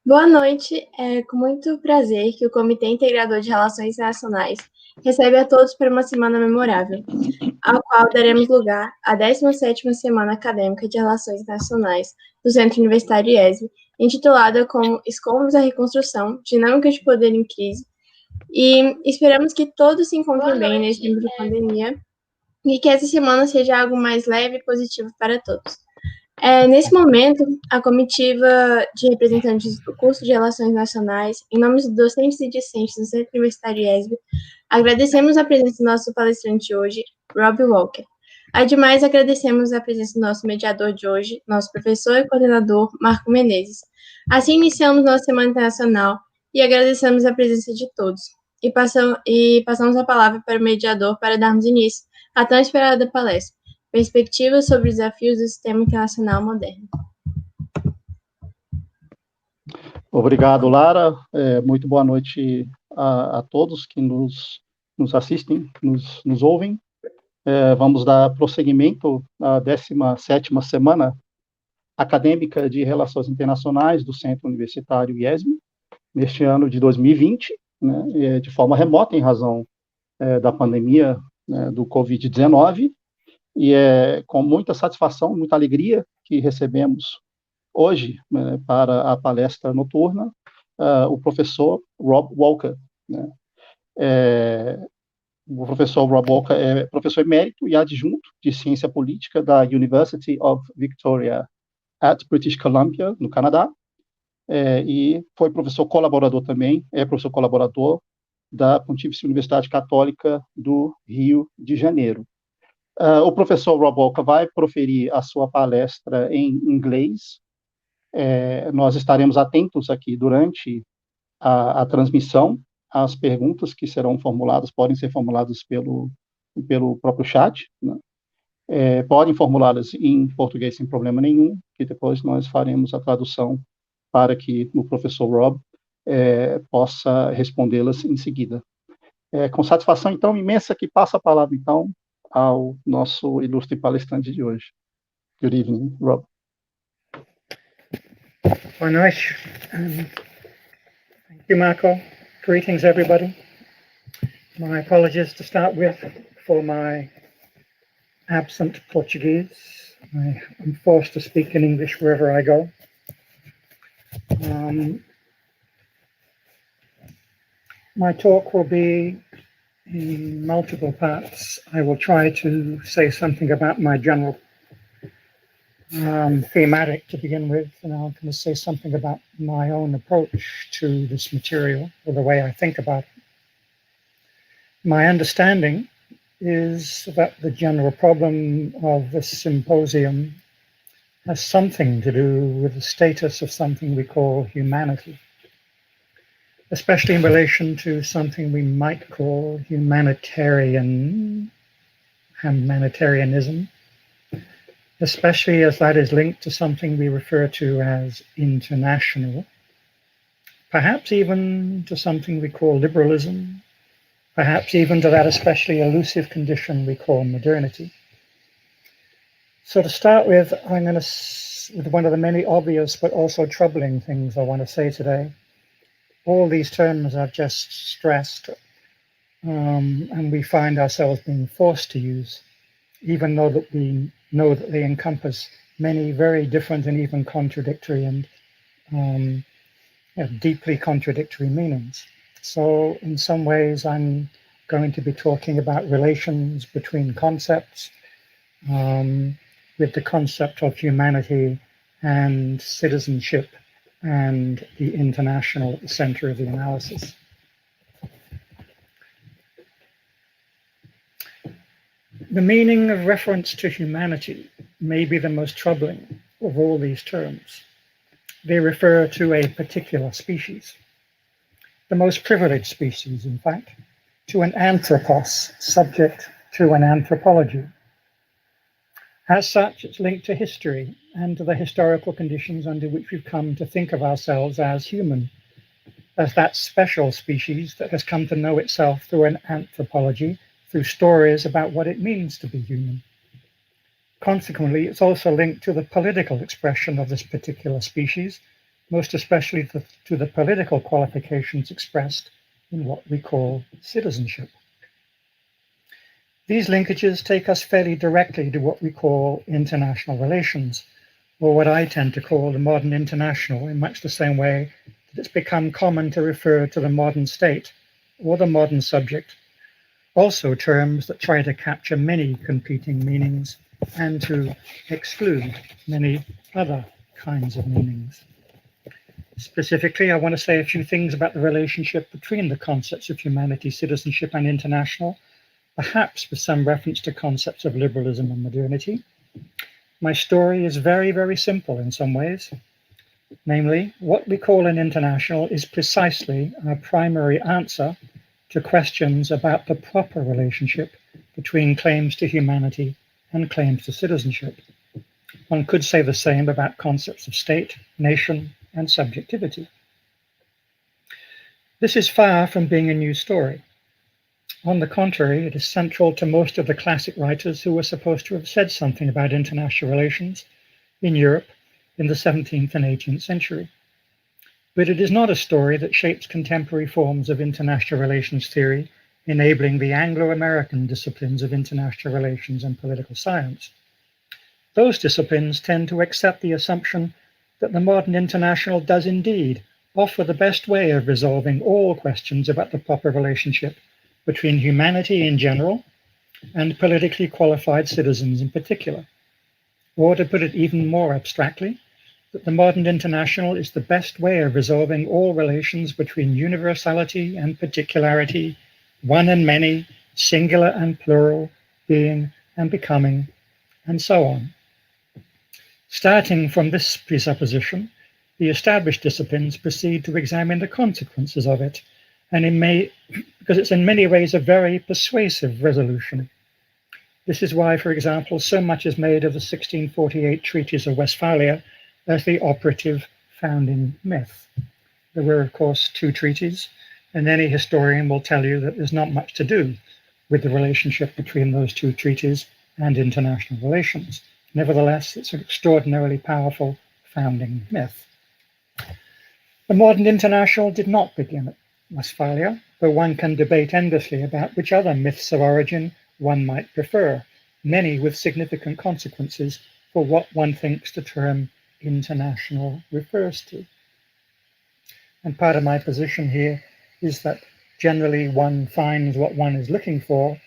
Boa noite, é com muito prazer que o Comitê Integrador de Relações Internacionais recebe a todos para uma semana memorável, ao qual daremos lugar à 17ª Semana Acadêmica de Relações Internacionais do Centro Universitário IESB, intitulada como Escombros à Reconstrução, Dinâmica de Poder em Crise, e esperamos que todos se encontrem bem nesse tempo de pandemia e que essa semana seja algo mais leve e positivo para todos. Nesse momento, a comitiva de representantes do curso de Relações Nacionais, em nome dos docentes e discentes do Centro Universitário IESB, agradecemos a presença do nosso palestrante de hoje, Rob Walker. Ademais, agradecemos a presença do nosso mediador de hoje, nosso professor e coordenador, Marco Menezes. Assim, iniciamos nossa Semana Internacional e agradecemos a presença de todos. E passamos a palavra para o mediador para darmos início à tão esperada palestra. Perspectivas sobre os desafios do sistema internacional moderno. Obrigado, Lara. Muito boa noite a todos que nos assistem, nos ouvem. Vamos dar prosseguimento à 17ª Semana Acadêmica de Relações Internacionais do Centro Universitário IESB, neste ano de 2020, né, de forma remota, em razão da pandemia, né, do Covid-19, e é com muita satisfação, muita alegria que recebemos hoje, né, para a palestra noturna, o professor Rob Walker. Né? O professor Rob Walker é professor emérito e adjunto de Ciência Política da University of Victoria, at British Columbia, no Canadá, e foi professor colaborador também, é professor colaborador da Pontifícia Universidade Católica do Rio de Janeiro. O professor Rob Walker vai proferir a sua palestra em inglês. Nós estaremos atentos aqui durante a transmissão. As perguntas que serão formuladas podem ser formuladas pelo próprio chat, né? Podem formulá-las em português sem problema nenhum, que depois nós faremos a tradução para que o professor Rob possa respondê-las em seguida. Com satisfação, então, imensa, que passo a palavra, então, ao nosso ilustre palestrante de hoje. Good evening, Rob. Boa noite. Thank you, Marco. Greetings, everybody. My apologies to start with for my absent Portuguese. I'm forced to speak in English wherever I go. My talk will be in multiple parts. I will try to say something about my general thematic to begin with, and I'm going to say something about my own approach to this material, or the way I think about it. My understanding is that the general problem of this symposium has something to do with the status of something we call humanity, especially in relation to something we might call humanitarianism, especially as that is linked to something we refer to as international, perhaps even to something we call liberalism, perhaps even to that especially elusive condition we call modernity. So to start with, I'm going to, with one of the many obvious but also troubling things I want to say today. All these terms I've just stressed, and we find ourselves being forced to use, even though that we know that they encompass many very different and even contradictory and deeply contradictory meanings. So in some ways, I'm going to be talking about relations between concepts, with the concept of humanity and citizenship and the international at the center of the analysis. The meaning of reference to humanity may be the most troubling of all these terms. They refer to a particular species, the most privileged species, in fact, to an anthropos, subject to an anthropology. As such, it's linked to history and to the historical conditions under which we've come to think of ourselves as human, as that special species that has come to know itself through an anthropology, through stories about what it means to be human. Consequently, it's also linked to the political expression of this particular species, most especially to the political qualifications expressed in what we call citizenship. These linkages take us fairly directly to what we call international relations, or what I tend to call the modern international, in much the same way that it's become common to refer to the modern state or the modern subject, also terms that try to capture many competing meanings and to exclude many other kinds of meanings. Specifically, I want to say a few things about the relationship between the concepts of humanity, citizenship, and international, perhaps with some reference to concepts of liberalism and modernity. My story is very, very simple in some ways. Namely, what we call an international is precisely our primary answer to questions about the proper relationship between claims to humanity and claims to citizenship. One could say the same about concepts of state, nation, and subjectivity. This is far from being a new story. On the contrary, it is central to most of the classic writers who were supposed to have said something about international relations in Europe in the 17th and 18th century. But it is not a story that shapes contemporary forms of international relations theory, enabling the Anglo-American disciplines of international relations and political science. Those disciplines tend to accept the assumption that the modern international does indeed offer the best way of resolving all questions about the proper relationship between humanity in general and politically qualified citizens in particular. Or to put it even more abstractly, that the modern international is the best way of resolving all relations between universality and particularity, one and many, singular and plural, being and becoming, and so on. Starting from this presupposition, the established disciplines proceed to examine the consequences of it, and because it's in many ways a very persuasive resolution. This is why, for example, so much is made of the 1648 Treaties of Westphalia as the operative founding myth. There were, of course, 2 treaties, and any historian will tell you that there's not much to do with the relationship between those 2 treaties and international relations. Nevertheless, it's an extraordinarily powerful founding myth. The modern international did not begin at Westphalia, though one can debate endlessly about which other myths of origin one might prefer, many with significant consequences for what one thinks the term international refers to. And part of my position here is that generally one finds what one is looking for,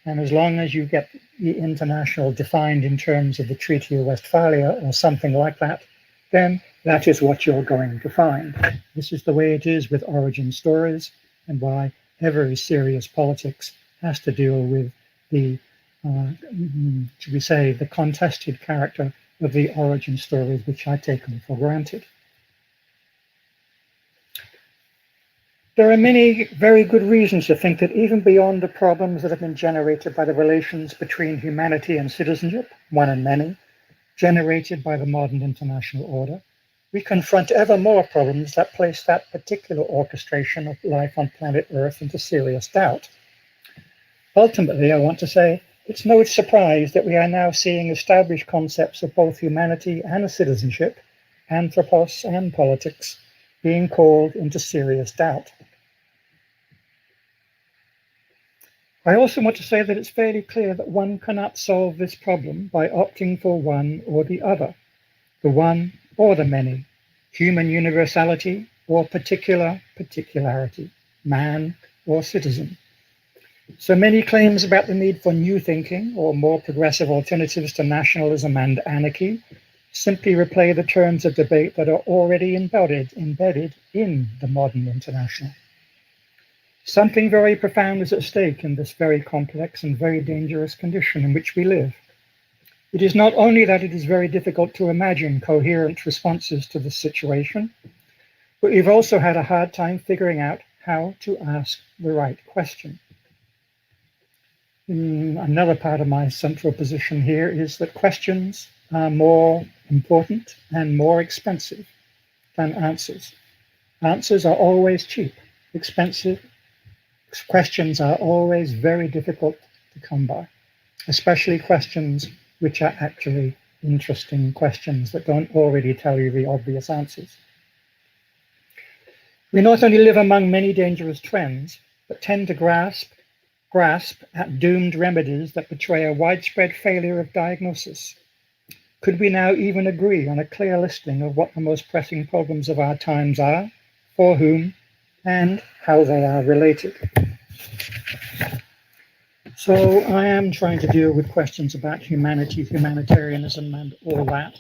and as long as you get the international defined in terms of the Treaty of Westphalia or something like that, then that is what you're going to find. This is the way it is with origin stories, and why every serious politics has to deal with the, should we say, the contested character of the origin stories, which I take for granted. There are many very good reasons to think that even beyond the problems that have been generated by the relations between humanity and citizenship, one and many, generated by the modern international order, we confront ever more problems that place that particular orchestration of life on planet Earth into serious doubt. Ultimately, I want to say, it's no surprise that we are now seeing established concepts of both humanity and citizenship, anthropos and politics, being called into serious doubt. I also want to say that it's fairly clear that one cannot solve this problem by opting for one or the other, the one or the many, human universality or particularity, man or citizen. So many claims about the need for new thinking or more progressive alternatives to nationalism and anarchy simply replay the terms of debate that are already embedded in the modern international. Something very profound is at stake in this very complex and very dangerous condition in which we live. It is not only that it is very difficult to imagine coherent responses to this situation, but we've also had a hard time figuring out how to ask the right question. Another part of my central position here is that questions are more important and more expensive than answers. Answers are always cheap. Expensive questions are always very difficult to come by, especially questions which are actually interesting questions that don't already tell you the obvious answers. We not only live among many dangerous trends, but tend to grasp at doomed remedies that betray a widespread failure of diagnosis. Could we now even agree on a clear listing of what the most pressing problems of our times are, for whom, and how they are related? So I am trying to deal with questions about humanity, humanitarianism, and all that,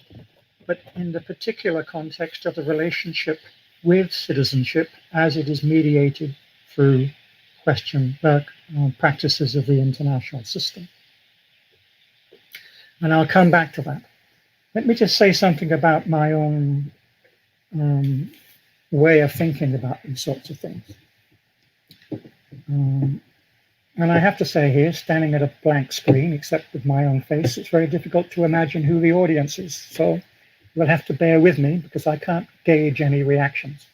but in the particular context of the relationship with citizenship as it is mediated through practices of the international system. And I'll come back to that. Let me just say something about my own way of thinking about these sorts of things. And I have to say here, standing at a blank screen, except with my own face, it's very difficult to imagine who the audience is. So you'll have to bear with me because I can't gauge any reactions.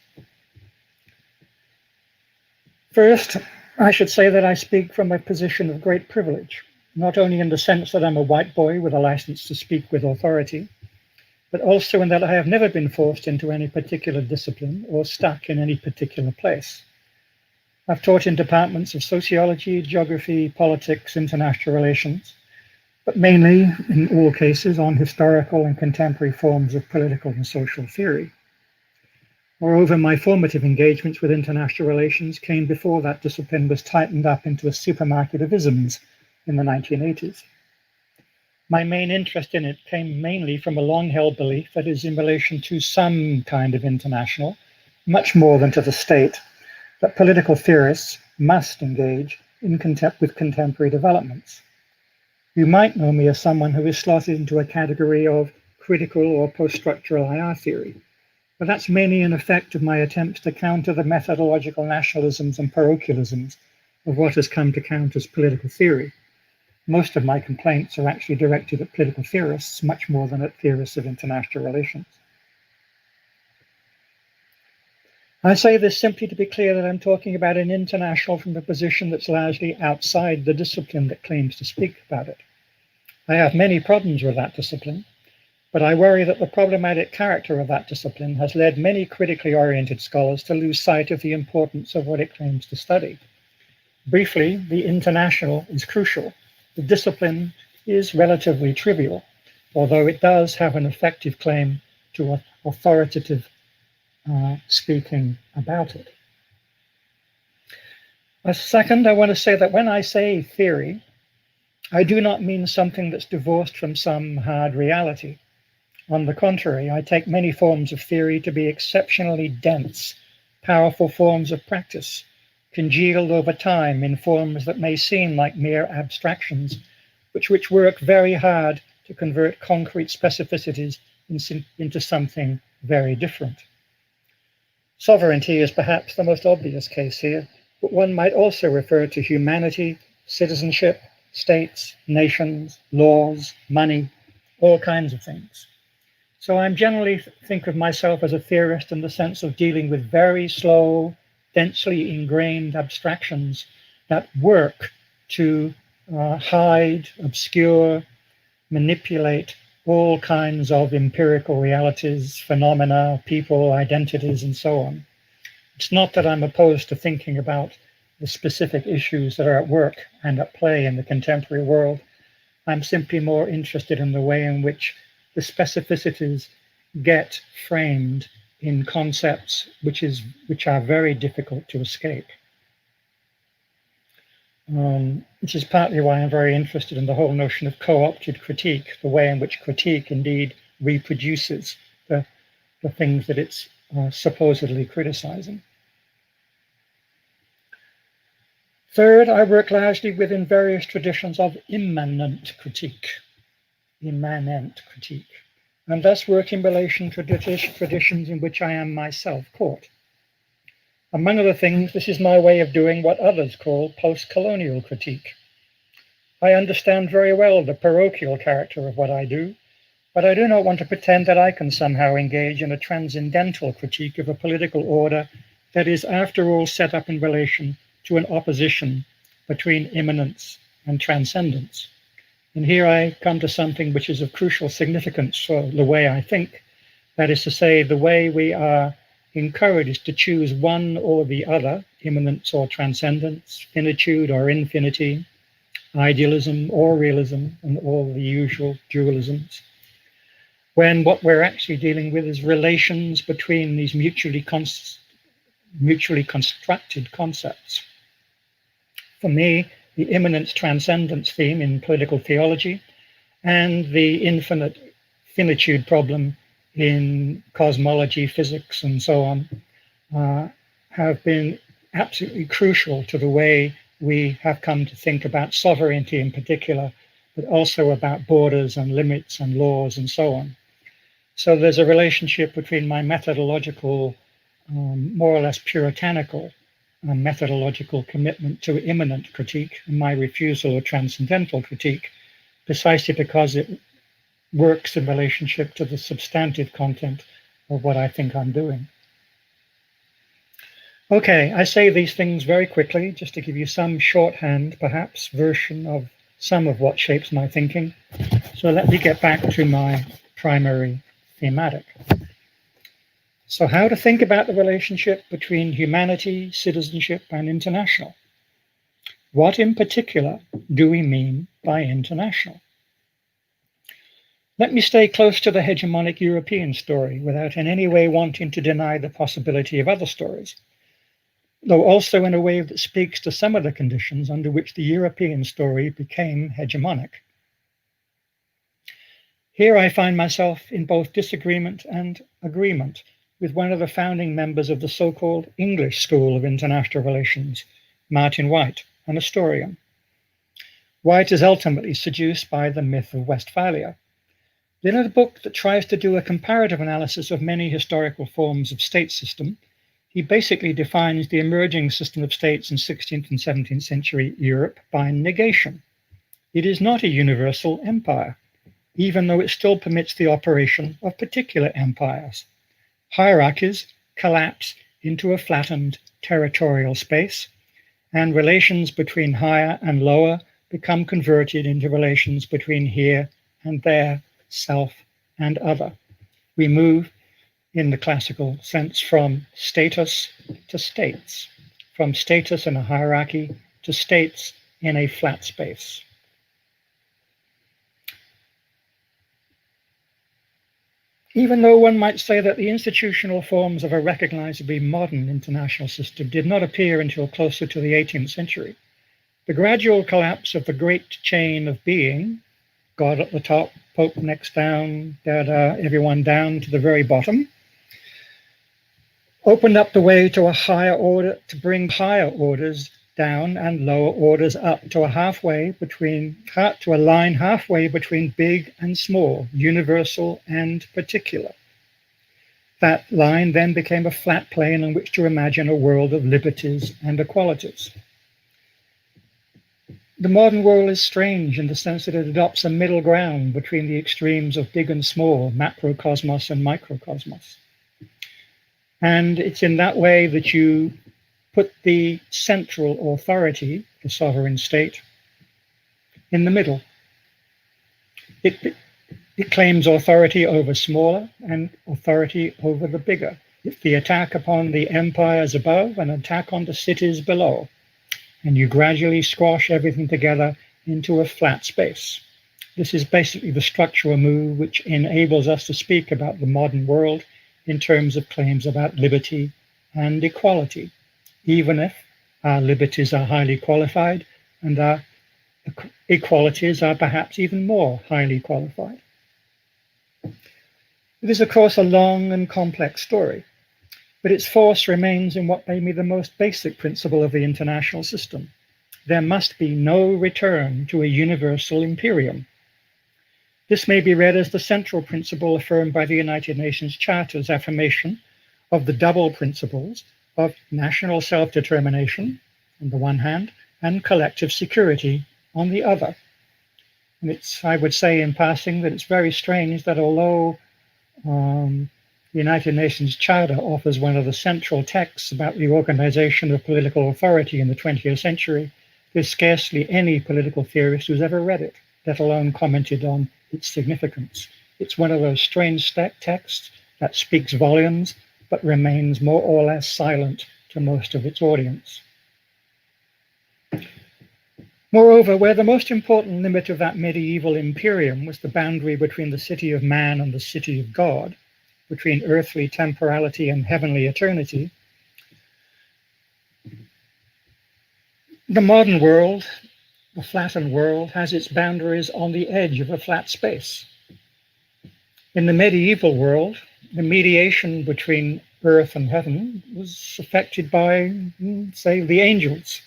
First, I should say that I speak from a position of great privilege, not only in the sense that I'm a white boy with a license to speak with authority, but also in that I have never been forced into any particular discipline or stuck in any particular place. I've taught in departments of sociology, geography, politics, international relations, but mainly, in all cases, on historical and contemporary forms of political and social theory. Moreover, my formative engagements with international relations came before that discipline was tightened up into a supermarket of isms in the 1980s. My main interest in it came mainly from a long-held belief that is in relation to some kind of international, much more than to the state, that political theorists must engage with contemporary developments. You might know me as someone who is slotted into a category of critical or post-structural IR theory, but that's mainly an effect of my attempts to counter the methodological nationalisms and parochialisms of what has come to count as political theory. Most of my complaints are actually directed at political theorists, much more than at theorists of international relations. I say this simply to be clear that I'm talking about an international from a position that's largely outside the discipline that claims to speak about it. I have many problems with that discipline, but I worry that the problematic character of that discipline has led many critically oriented scholars to lose sight of the importance of what it claims to study. Briefly, the international is crucial. The discipline is relatively trivial, although it does have an effective claim to authoritative speaking about it. Second, I want to say that when I say theory, I do not mean something that's divorced from some hard reality. On the contrary, I take many forms of theory to be exceptionally dense, powerful forms of practice, congealed over time in forms that may seem like mere abstractions, but which work very hard to convert concrete specificities into something very different. Sovereignty is perhaps the most obvious case here, but one might also refer to humanity, citizenship, states, nations, laws, money, all kinds of things. So I'm generally think of myself as a theorist in the sense of dealing with very slow, densely ingrained abstractions that work to hide, obscure, manipulate all kinds of empirical realities, phenomena, people, identities, and so on. It's not that I'm opposed to thinking about the specific issues that are at work and at play in the contemporary world. I'm simply more interested in the way in which the specificities get framed in concepts which are very difficult to escape. Which is partly why I'm very interested in the whole notion of co-opted critique, the way in which critique indeed reproduces the things that it's supposedly criticizing. Third, I work largely within various traditions of immanent critique, and thus work in relation to traditions in which I am myself caught. Among other things, this is my way of doing what others call post-colonial critique. I understand very well the parochial character of what I do, but I do not want to pretend that I can somehow engage in a transcendental critique of a political order that is, after all, set up in relation to an opposition between immanence and transcendence. And here I come to something which is of crucial significance for the way I think, that is to say, the way we are encouraged to choose one or the other, immanence or transcendence, finitude or infinity, idealism or realism, and all the usual dualisms, when what we're actually dealing with is relations between these mutually constructed concepts. For me, the immanence transcendence theme in political theology and the infinite finitude problem in cosmology, physics, and so on have been absolutely crucial to the way we have come to think about sovereignty in particular, but also about borders and limits and laws and so on. So there's a relationship between my methodological, more or less puritanical methodological commitment to immanent critique and my refusal of transcendental critique, precisely because it works in relationship to the substantive content of what I think I'm doing. Okay, I say these things very quickly, just to give you some shorthand, perhaps, version of some of what shapes my thinking. So let me get back to my primary thematic. So how to think about the relationship between humanity, citizenship, and international? What in particular do we mean by international? Let me stay close to the hegemonic European story without in any way wanting to deny the possibility of other stories, though also in a way that speaks to some of the conditions under which the European story became hegemonic. Here I find myself in both disagreement and agreement with one of the founding members of the so-called English School of International Relations, Martin White, an historian. White is ultimately seduced by the Myth of Westphalia. In a book that tries to do a comparative analysis of many historical forms of state system, he basically defines the emerging system of states in 16th and 17th century Europe by negation. It is not a universal empire, even though it still permits the operation of particular empires. Hierarchies collapse into a flattened territorial space, and relations between higher and lower become converted into relations between here and there, self and other. We move, in the classical sense, from status to states, from status in a hierarchy to states in a flat space. Even though one might say that the institutional forms of a recognizably modern international system did not appear until closer to the 18th century, the gradual collapse of the great chain of being, God at the top, Pope next down, everyone down to the very bottom, opened up the way to a higher order, to bring higher orders down and lower orders up to a line halfway between big and small, universal and particular. That line then became a flat plane on which to imagine a world of liberties and equalities. The modern world is strange in the sense that it adopts a middle ground between the extremes of big and small, macrocosmos and microcosmos. And it's in that way that you put the central authority, the sovereign state, in the middle. It claims authority over smaller and authority over the bigger. It's the attack upon the empires above and attack on the cities below. And you gradually squash everything together into a flat space. This is basically the structural move which enables us to speak about the modern world in terms of claims about liberty and equality, even if our liberties are highly qualified and our equalities are perhaps even more highly qualified. It is, of course, a long and complex story, but its force remains in what may be the most basic principle of the international system. There must be no return to a universal imperium. This may be read as the central principle affirmed by the United Nations Charter's affirmation of the double principles of national self-determination on the one hand and collective security on the other. And I would say in passing that it's very strange that although the United Nations Charter offers one of the central texts about the organization of political authority in the 20th century, there's scarcely any political theorist who's ever read it, let alone commented on its significance. It's one of those strange texts that speaks volumes but remains more or less silent to most of its audience. Moreover, where the most important limit of that medieval imperium was the boundary between the city of man and the city of God, between earthly temporality and heavenly eternity, the modern world, the flattened world, has its boundaries on the edge of a flat space. In the medieval world, the mediation between earth and heaven was affected by, say, the angels.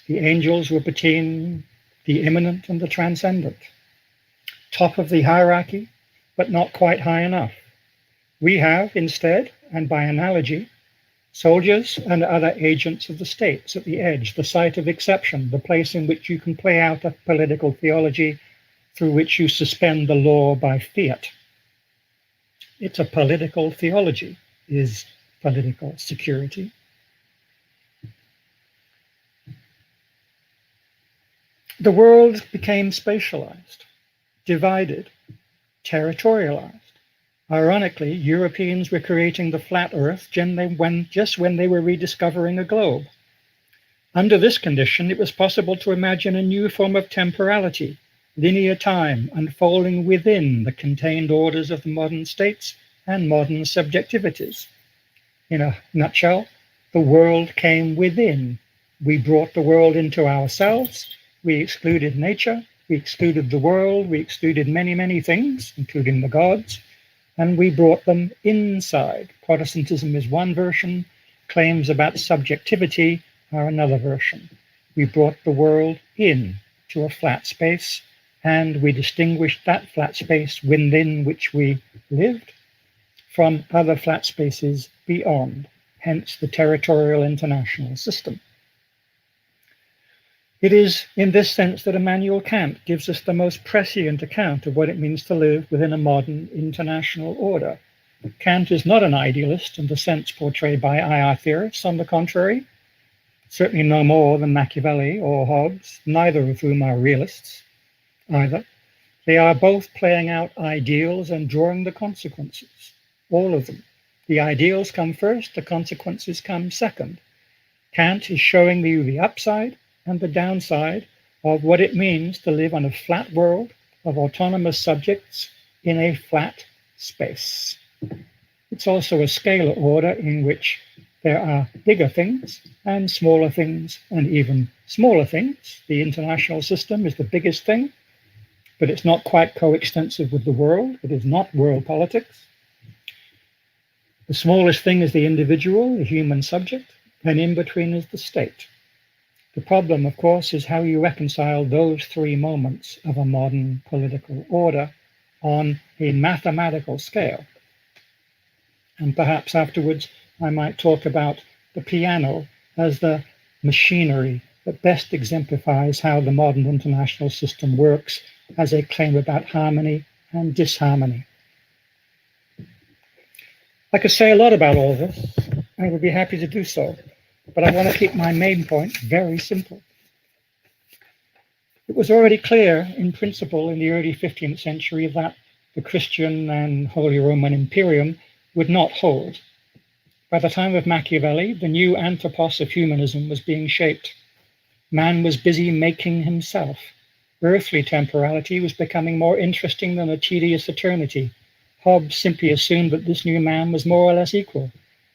The angels were between the immanent and the transcendent, top of the hierarchy, but not quite high enough. We have instead, and by analogy, soldiers and other agents of the states at the edge, the site of exception, the place in which you can play out a political theology through which you suspend the law by fiat. It's a political theology, is political security. The world became spatialized, divided, territorialized. Ironically, Europeans were creating the flat Earth just when they were rediscovering a globe. Under this condition, it was possible to imagine a new form of temporality, linear time, unfolding within the contained orders of the modern states and modern subjectivities. In a nutshell, the world came within. We brought the world into ourselves. We excluded nature. We excluded the world. We excluded many, many things, including the gods. And we brought them inside. Protestantism is one version. Claims about subjectivity are another version. We brought the world in to a flat space, and we distinguished that flat space within which we lived from other flat spaces beyond, hence the territorial international system. It is in this sense that Immanuel Kant gives us the most prescient account of what it means to live within a modern international order. Kant is not an idealist in the sense portrayed by IR theorists. On the contrary, certainly no more than Machiavelli or Hobbes, neither of whom are realists either. They are both playing out ideals and drawing the consequences, all of them. The ideals come first, the consequences come second. Kant is showing you the upside and the downside of what it means to live on a flat world of autonomous subjects in a flat space. It's also a scalar order in which there are bigger things and smaller things and even smaller things. The international system is the biggest thing, but it's not quite coextensive with the world. It is not world politics. The smallest thing is the individual, the human subject, and in between is the state. The problem, of course, is how you reconcile those three moments of a modern political order on a mathematical scale. And perhaps afterwards, I might talk about the piano as the machinery that best exemplifies how the modern international system works as a claim about harmony and disharmony. I could say a lot about all this. I would be happy to do so, but I want to keep my main point very simple. It was already clear in principle in the early 15th century that the Christian and Holy Roman Imperium would not hold. By the time of Machiavelli, the new anthropos of humanism was being shaped. Man was busy making himself. Earthly temporality was becoming more interesting than a tedious eternity. Hobbes simply assumed that this new man was more or less equal.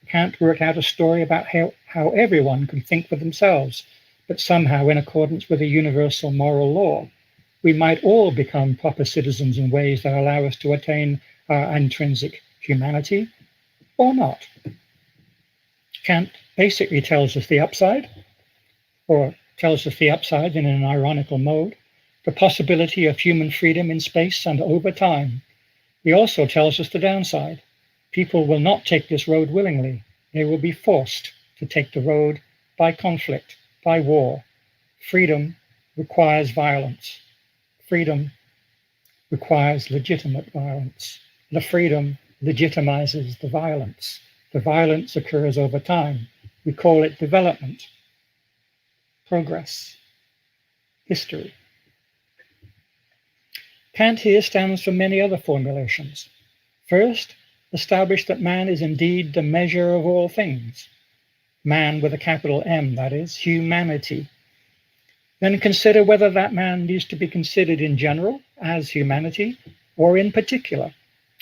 Kant worked out a story about how everyone could think for themselves, but somehow in accordance with a universal moral law. We might all become proper citizens in ways that allow us to attain our intrinsic humanity, or not. Kant basically tells us the upside, or tells us the upside in an ironical mode, the possibility of human freedom in space and over time. He also tells us the downside. People will not take this road willingly. They will be forced to take the road by conflict, by war. Freedom requires violence. Freedom requires legitimate violence. The freedom legitimizes the violence. The violence occurs over time. We call it development, progress, history. Kant here stands for many other formulations. First, establish that man is indeed the measure of all things. Man with a capital M, that is, humanity. Then consider whether that man needs to be considered in general as humanity, or in particular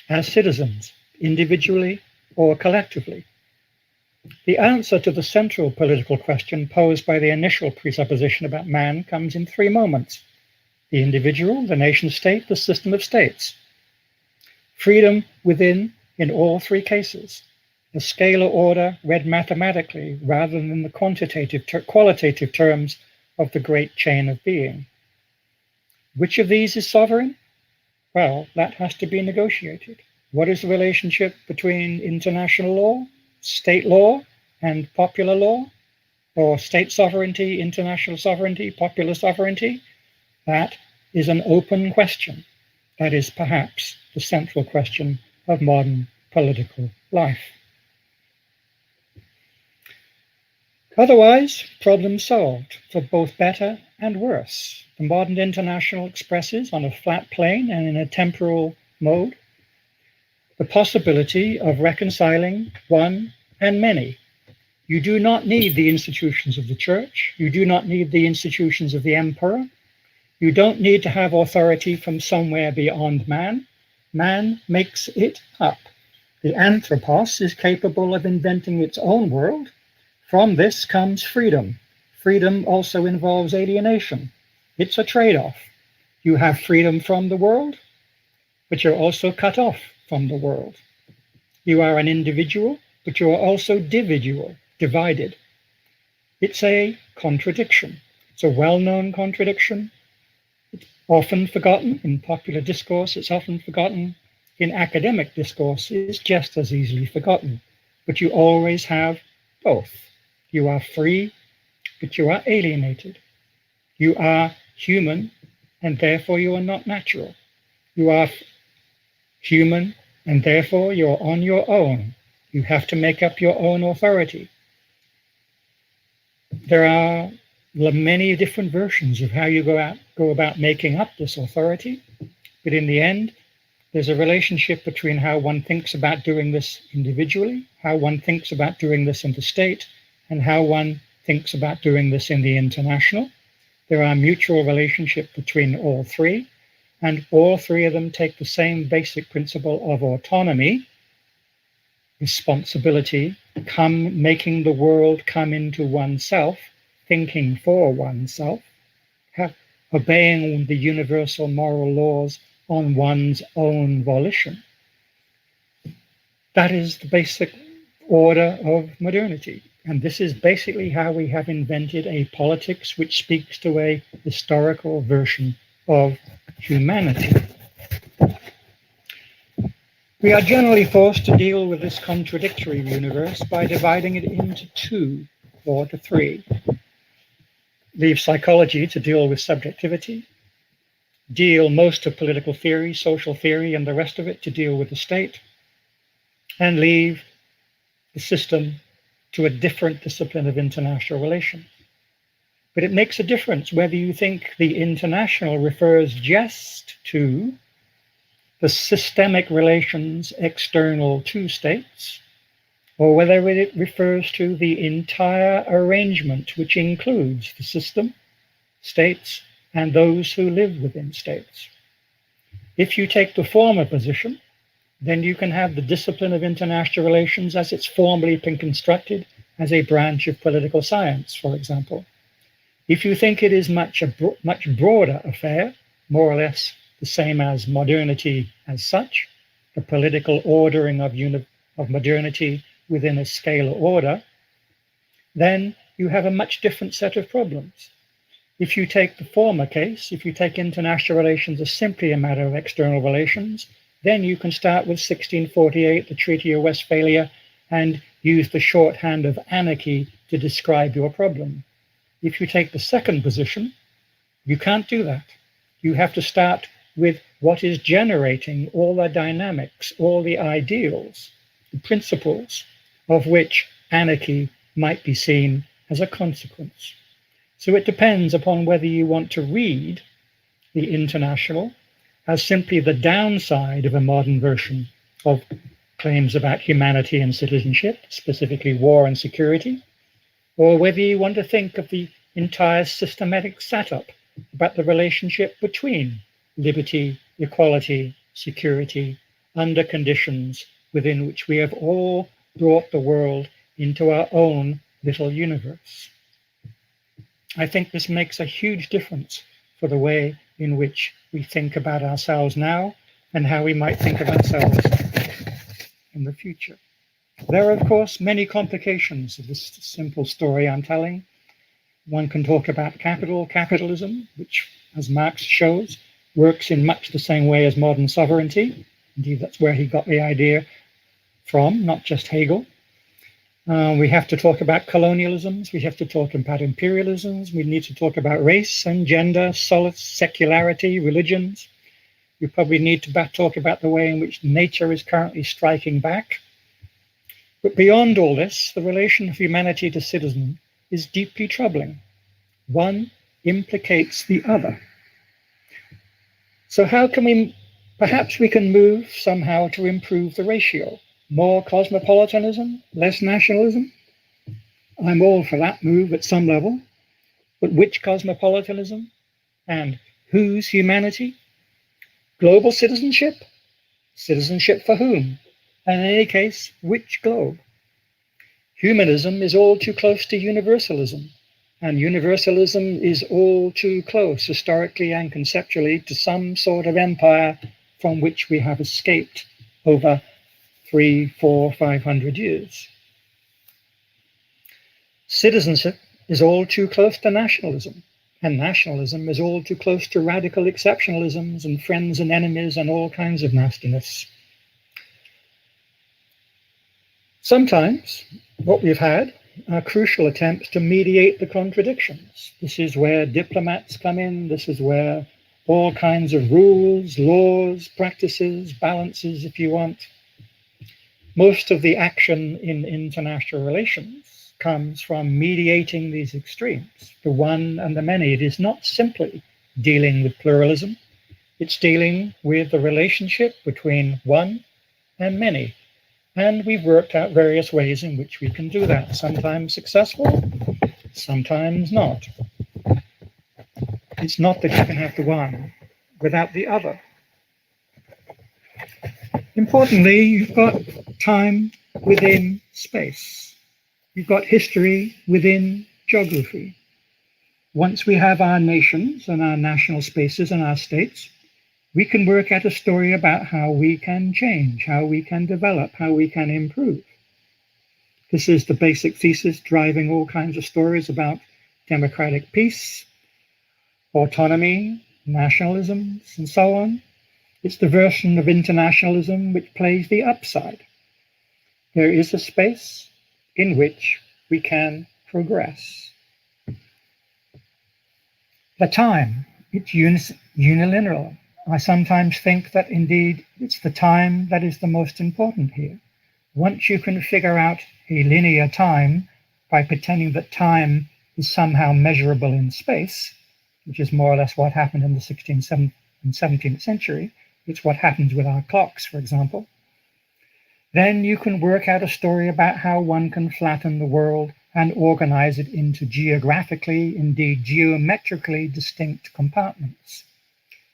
as citizens, individually or collectively. The answer to the central political question posed by the initial presupposition about man comes in 3 moments: the individual, the nation-state, the system of states. Freedom within in all 3 cases, a scalar order read mathematically rather than in the qualitative terms of the great chain of being. Which of these is sovereign? Well, that has to be negotiated. What is the relationship between international law, state law, and popular law? Or state sovereignty, international sovereignty, popular sovereignty? That is an open question. That is perhaps the central question of modern political life. Otherwise, problem solved for both better and worse. The modern international expresses on a flat plane and in a temporal mode the possibility of reconciling one and many. You do not need the institutions of the church. You do not need the institutions of the emperor. You don't need to have authority from somewhere beyond man. Man makes it up. The anthropos is capable of inventing its own world. From this comes freedom. Freedom also involves alienation. It's a trade-off. You have freedom from the world, but you're also cut off from the world. You are an individual, but you are also divided. It's a contradiction. It's a well-known contradiction. It's often forgotten in popular discourse. It's often forgotten in academic discourse. It's just as easily forgotten. But you always have both. You are free, but you are alienated. You are human, and therefore you are not natural. You are human, and therefore you are on your own. You have to make up your own authority. There are many different versions of how you go about making up this authority, but in the end, there's a relationship between how one thinks about doing this individually, how one thinks about doing this in the state, and how one thinks about doing this in the international. There are mutual relationship between all 3, and all 3 of them take the same basic principle of autonomy, responsibility, making the world come into oneself, thinking for oneself, obeying the universal moral laws on one's own volition. That is the basic order of modernity. And this is basically how we have invented a politics which speaks to a historical version of humanity. We are generally forced to deal with this contradictory universe by dividing it into 2 or to 3. Leave psychology to deal with subjectivity, deal most of political theory, social theory, and the rest of it to deal with the state, and leave the system to a different discipline of international relations. But it makes a difference whether you think the international refers just to the systemic relations external to states, or whether it refers to the entire arrangement, which includes the system, states, and those who live within states. If you take the former position, then you can have the discipline of international relations as it's formally been constructed as a branch of political science, for example. If you think it is much broader affair, more or less the same as modernity as such, the political ordering of modernity within a scalar order, then you have a much different set of problems. If you take the former case, if you take international relations as simply a matter of external relations, then you can start with 1648, the Treaty of Westphalia, and use the shorthand of anarchy to describe your problem. If you take the second position, you can't do that. You have to start with what is generating all the dynamics, all the ideals, the principles of which anarchy might be seen as a consequence. So it depends upon whether you want to read the international as simply the downside of a modern version of claims about humanity and citizenship, specifically war and security, or whether you want to think of the entire systematic setup about the relationship between liberty, equality, security, under conditions within which we have all brought the world into our own little universe. I think this makes a huge difference for the way in which we think about ourselves now and how we might think of ourselves in the future. There are, of course, many complications of this simple story I'm telling. One can talk about capitalism, which, as Marx shows, works in much the same way as modern sovereignty. Indeed, that's where he got the idea from, not just Hegel. We have to talk about colonialisms. We have to talk about imperialisms. We need to talk about race and gender, secularity, religions. We probably need to talk about the way in which nature is currently striking back. But beyond all this, the relation of humanity to citizen is deeply troubling. One implicates the other. So how can perhaps we can move somehow to improve the ratio? More cosmopolitanism, less nationalism? I'm all for that move at some level, but which cosmopolitanism and whose humanity? Global citizenship? Citizenship for whom? And in any case, which globe? Humanism is all too close to universalism, and universalism is all too close, historically and conceptually, to some sort of empire from which we have escaped over 300, 400, 500 years. Citizenship is all too close to nationalism, and nationalism is all too close to radical exceptionalisms and friends and enemies and all kinds of nastiness. Sometimes what we've had are crucial attempts to mediate the contradictions. This is where diplomats come in. This is where all kinds of rules, laws, practices, balances, if you want. Most of the action in international relations comes from mediating these extremes, the one and the many. It is not simply dealing with pluralism. It's dealing with the relationship between one and many. And we've worked out various ways in which we can do that, sometimes successful, sometimes not. It's not that you can have the one without the other. Importantly, you've got time within space. You've got history within geography. Once we have our nations and our national spaces and our states, we can work out a story about how we can change, how we can develop, how we can improve. This is the basic thesis driving all kinds of stories about democratic peace, autonomy, nationalisms, and so on. It's the version of internationalism which plays the upside. There is a space in which we can progress. The time, it's unilateral. I sometimes think that indeed it's the time that is the most important here. Once you can figure out a linear time by pretending that time is somehow measurable in space, which is more or less what happened in the 16th and 17th century, it's what happens with our clocks, for example, then you can work out a story about how one can flatten the world and organize it into geographically, indeed geometrically distinct compartments.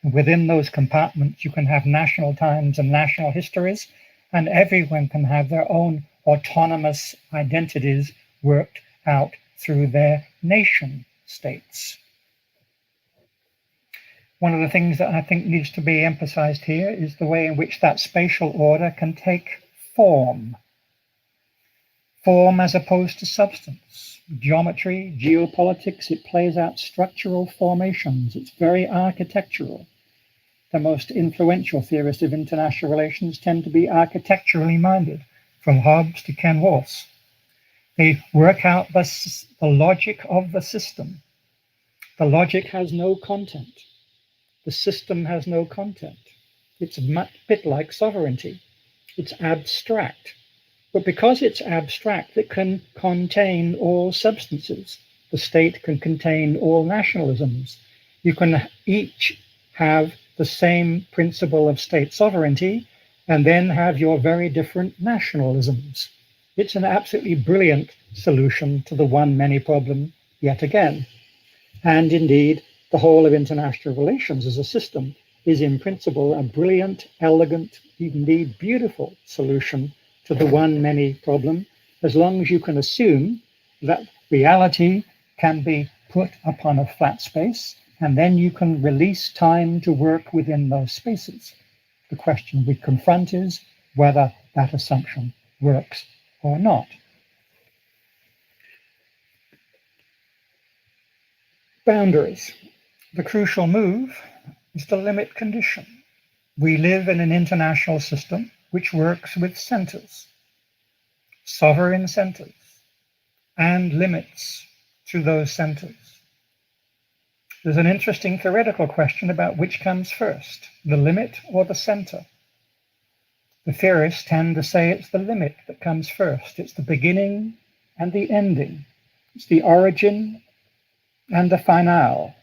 And within those compartments, you can have national times and national histories, and everyone can have their own autonomous identities worked out through their nation states. One of the things that I think needs to be emphasized here is the way in which that spatial order can take form. Form as opposed to substance. Geometry, geopolitics, it plays out structural formations. It's very architectural. The most influential theorists of international relations tend to be architecturally minded, from Hobbes to Ken Wolfe. They work out the logic of the system. The logic has no content. The system has no content. It's a bit like sovereignty. It's abstract. But because it's abstract, it can contain all substances. The state can contain all nationalisms. You can each have the same principle of state sovereignty and then have your very different nationalisms. It's an absolutely brilliant solution to the one-many problem yet again. And indeed, the whole of international relations as a system is in principle a brilliant, elegant, indeed beautiful solution to the one-many problem, as long as you can assume that reality can be put upon a flat space, and then you can release time to work within those spaces. The question we confront is whether that assumption works or not. Boundaries. The crucial move is the limit condition. We live in an international system which works with centers, sovereign centers, and limits to those centers. There's an interesting theoretical question about which comes first, the limit or the center. The theorists tend to say it's the limit that comes first. It's the beginning and the ending. It's the origin and the finale.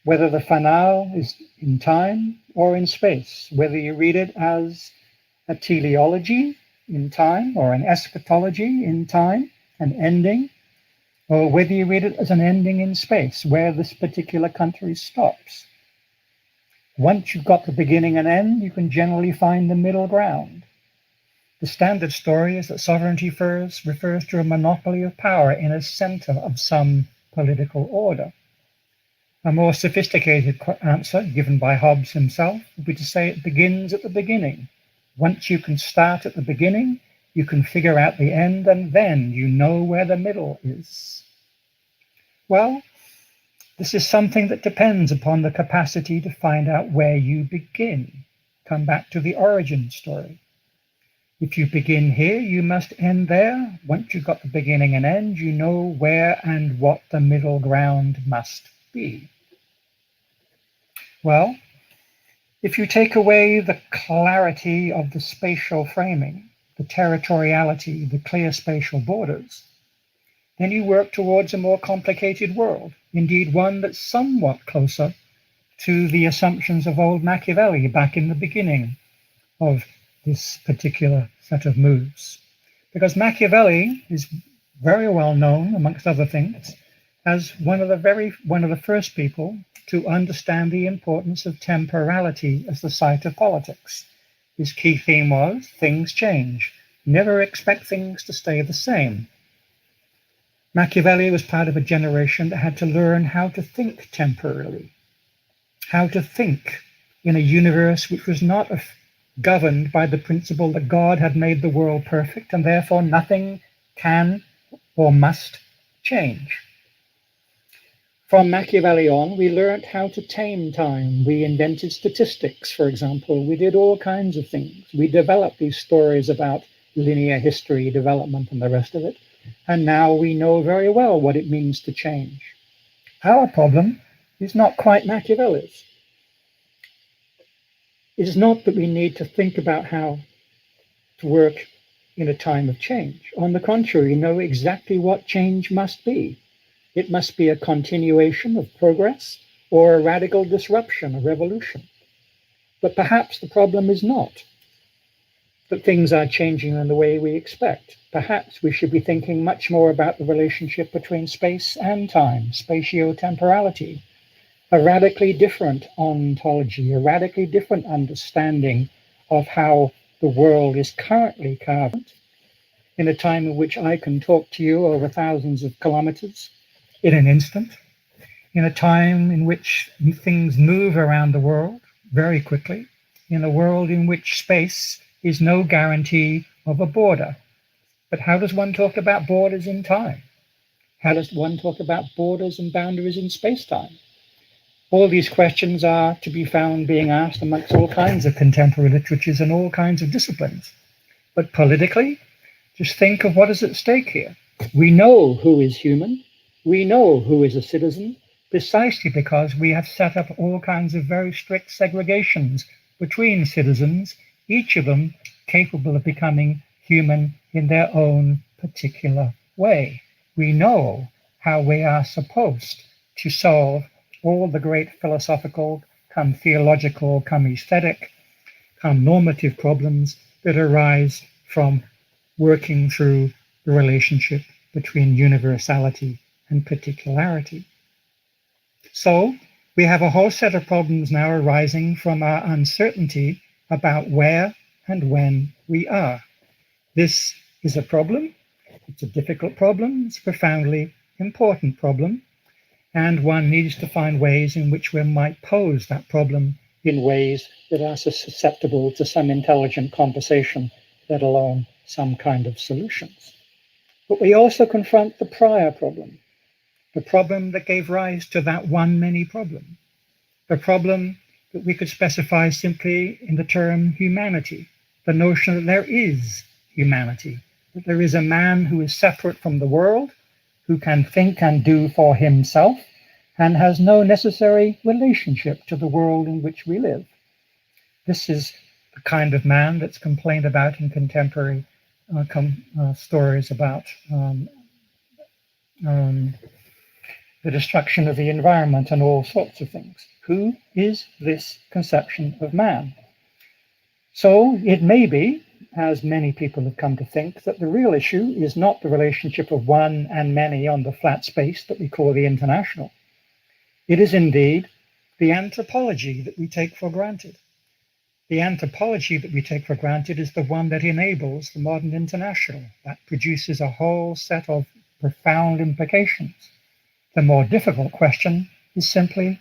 Whether the finale is in time or in space, whether you read it as a teleology in time or an eschatology in time, an ending, or whether you read it as an ending in space, where this particular country stops. Once you've got the beginning and end, you can generally find the middle ground. The standard story is that sovereignty refers to a monopoly of power in a center of some political order. A more sophisticated answer, given by Hobbes himself, would be to say it begins at the beginning. Once you can start at the beginning, you can figure out the end, and then you know where the middle is. Well, this is something that depends upon the capacity to find out where you begin. Come back to the origin story. If you begin here, you must end there. Once you've got the beginning and end, you know where and what the middle ground must be. Well, if you take away the clarity of the spatial framing, the territoriality, the clear spatial borders, then you work towards a more complicated world, indeed one that's somewhat closer to the assumptions of old Machiavelli back in the beginning of this particular set of moves. Because Machiavelli is very well known, amongst other things, as one of the first people to understand the importance of temporality as the site of politics. His key theme was things change. Never expect things to stay the same. Machiavelli was part of a generation that had to learn how to think temporarily, how to think in a universe which was not governed by the principle that God had made the world perfect and therefore nothing can or must change. From Machiavelli on, we learned how to tame time. We invented statistics, for example. We did all kinds of things. We developed these stories about linear history, development, and the rest of it. And now we know very well what it means to change. Our problem is not quite Machiavelli's. It is not that we need to think about how to work in a time of change. On the contrary, we know exactly what change must be. It must be a continuation of progress or a radical disruption, a revolution. But perhaps the problem is not that things are changing in the way we expect. Perhaps we should be thinking much more about the relationship between space and time, spatiotemporality, a radically different ontology, a radically different understanding of how the world is currently carved in a time in which I can talk to you over thousands of kilometers in an instant, in a time in which things move around the world very quickly, in a world in which space is no guarantee of a border. But how does one talk about borders in time? How does one talk about borders and boundaries in space-time? All these questions are to be found being asked amongst all kinds of contemporary literatures and all kinds of disciplines. But politically, just think of what is at stake here. We know who is human. We know who is a citizen, precisely because we have set up all kinds of very strict segregations between citizens, each of them capable of becoming human in their own particular way. We know how we are supposed to solve all the great philosophical, come theological, come aesthetic are normative problems that arise from working through the relationship between universality and particularity. So we have a whole set of problems now arising from our uncertainty about where and when we are. This is a problem. It's a difficult problem. It's a profoundly important problem. And one needs to find ways in which we might pose that problem in ways that are susceptible to some intelligent conversation, let alone some kind of solutions. But we also confront the prior problem, the problem that gave rise to that one many problem, the problem that we could specify simply in the term humanity, the notion that there is humanity, that there is a man who is separate from the world, who can think and do for himself, and has no necessary relationship to the world in which we live. This is the kind of man that's complained about in contemporary stories about the destruction of the environment and all sorts of things. Who is this conception of man? So it may be, as many people have come to think, that the real issue is not the relationship of one and many on the flat space that we call the international. It is indeed the anthropology that we take for granted. The anthropology that we take for granted is the one that enables the modern international, that produces a whole set of profound implications. The more difficult question is simply,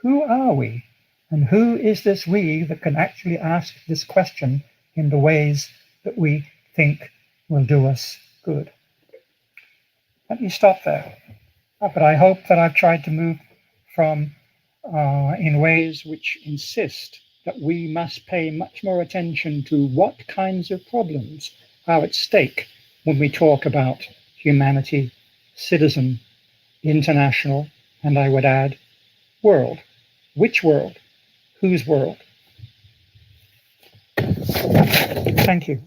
who are we? And who is this we that can actually ask this question in the ways that we think will do us good? Let me stop there. But I hope that I've tried to move from in ways which insist that we must pay much more attention to what kinds of problems are at stake when we talk about humanity, citizen, international, and I would add, world. Which world? Whose world? Thank you.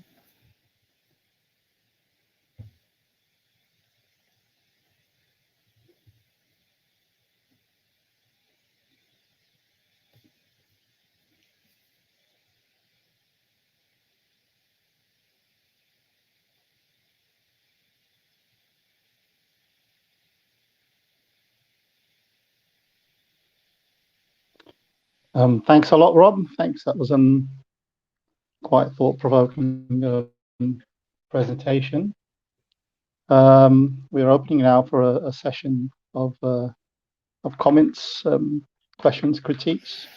Thanks a lot, Rob. Thanks. That was quite thought-provoking presentation. We're opening now for a session of comments, questions, critiques.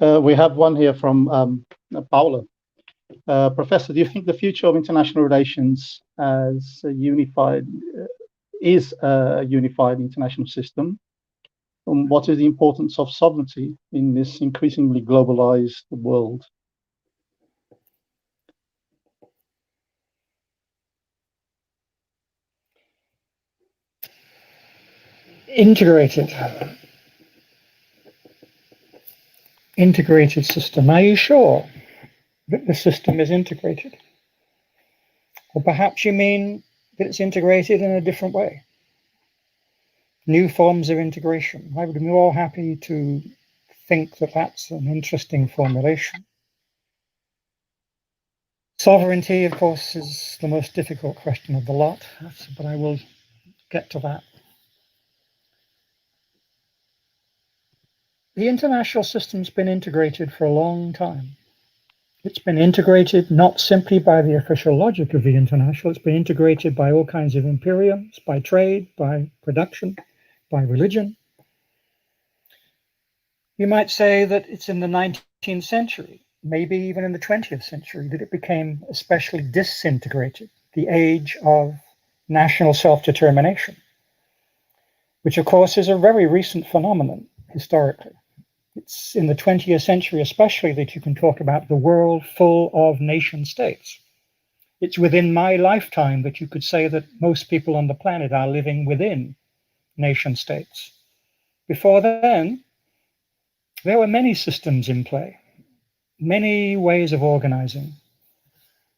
We have one here from Paula. Professor, do you think the future of international relations as a unified is a unified international system? And what is the importance of sovereignty in this increasingly globalized world? Integrated system. Are you sure that the system is integrated? Or perhaps you mean that it's integrated in a different way? New forms of integration. I would be more happy to think that that's an interesting formulation. Sovereignty, of course, is the most difficult question of the lot, but I will get to that. The international system's been integrated for a long time. It's been integrated not simply by the official logic of the international, it's been integrated by all kinds of imperiums, by trade, by production, by religion. You might say that it's in the 19th century, maybe even in the 20th century, that it became especially disintegrated, the age of national self-determination, which of course is a very recent phenomenon historically. It's in the 20th century especially that you can talk about the world full of nation states. It's within my lifetime that you could say that most people on the planet are living within nation states. Before then, there were many systems in play, many ways of organizing.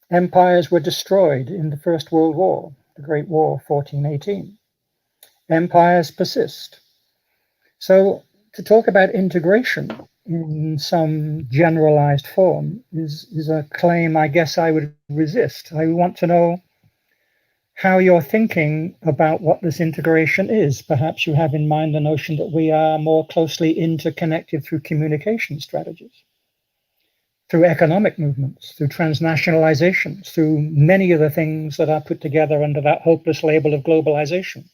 Empires were destroyed in the First World War, the Great War, 1418. Empires persist. So to talk about integration in some generalized form is a claim I guess I would resist. I want to know how you're thinking about what this integration is. Perhaps you have in mind the notion that we are more closely interconnected through communication strategies, through economic movements, through transnationalizations, through many of the things that are put together under that hopeless label of globalization.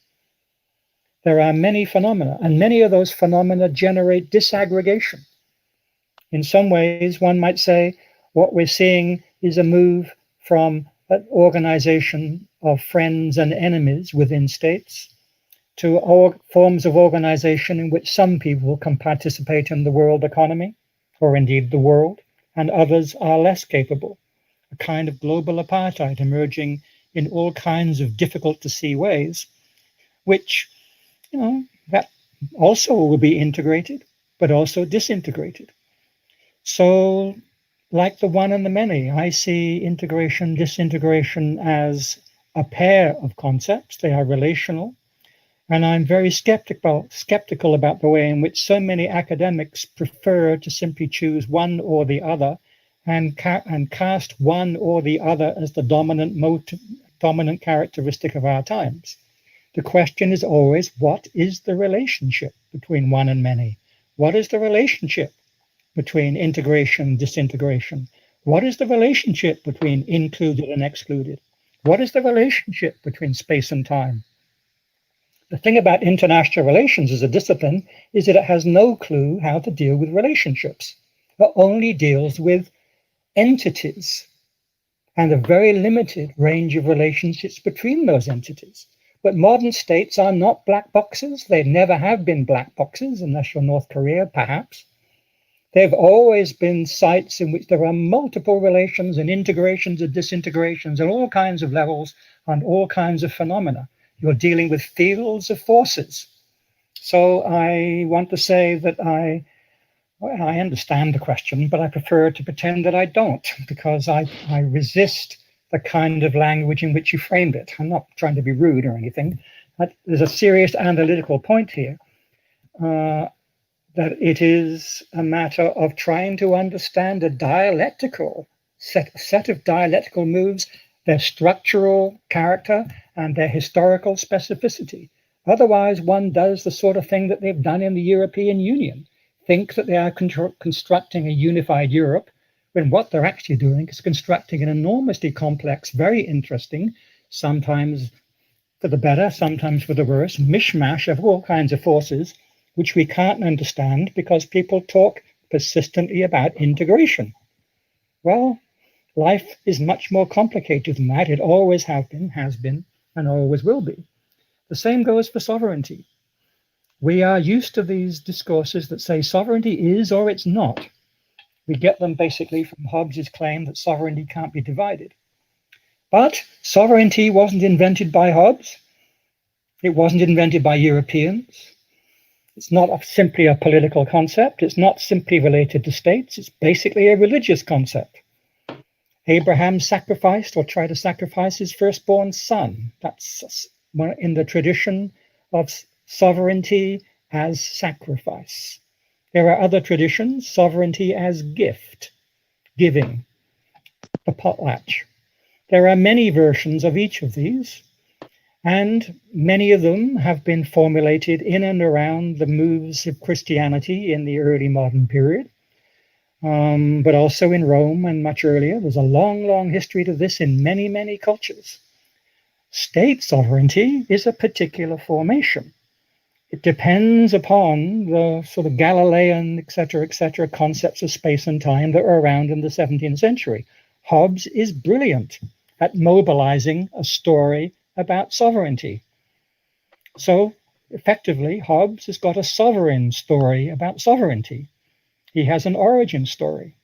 There are many phenomena, and many of those phenomena generate disaggregation. In some ways, one might say what we're seeing is a move from an organization of friends and enemies within states to forms of organization in which some people can participate in the world economy, or indeed the world, and others are less capable. A kind of global apartheid emerging in all kinds of difficult to see ways, which, that also will be integrated, but also disintegrated. So, like the one and the many, I see integration, disintegration as a pair of concepts. They are relational. And I'm very skeptical about the way in which so many academics prefer to simply choose one or the other and cast one or the other as the dominant characteristic of our times. The question is always, what is the relationship between one and many? What is the relationship between integration and disintegration? What is the relationship between included and excluded? What is the relationship between space and time? The thing about international relations as a discipline is that it has no clue how to deal with relationships. It only deals with entities and a very limited range of relationships between those entities. But modern states are not black boxes. They never have been black boxes, unless you're North Korea, perhaps. They've always been sites in which there are multiple relations and integrations and disintegrations and all kinds of levels and all kinds of phenomena. You're dealing with fields of forces. So I want to say that I understand the question, but I prefer to pretend that I don't, because I resist the kind of language in which you framed it. I'm not trying to be rude or anything, but there's a serious analytical point here, that it is a matter of trying to understand a dialectical set of dialectical moves, their structural character and their historical specificity. Otherwise, one does the sort of thing that they've done in the European Union, think that they are constructing a unified Europe, when what they're actually doing is constructing an enormously complex, very interesting, sometimes for the better, sometimes for the worse, mishmash of all kinds of forces, which we can't understand because people talk persistently about integration. Well, life is much more complicated than that. It always has been, and always will be. The same goes for sovereignty. We are used to these discourses that say sovereignty is or it's not. We get them basically from Hobbes's claim that sovereignty can't be divided. But sovereignty wasn't invented by Hobbes. It wasn't invented by Europeans. It's not simply a political concept. It's not simply related to states. It's basically a religious concept. Abraham sacrificed or tried to sacrifice his firstborn son. That's in the tradition of sovereignty as sacrifice. There are other traditions, sovereignty as gift, giving, the potlatch. There are many versions of each of these, and many of them have been formulated in and around the moves of Christianity in the early modern period, but also in Rome and much earlier. There's a long, long history to this in many, many cultures. State sovereignty is a particular formation. It depends upon the sort of Galilean, et cetera, concepts of space and time that were around in the 17th century. Hobbes is brilliant at mobilizing a story about sovereignty. So, effectively, Hobbes has got a sovereign story about sovereignty. He has an origin story.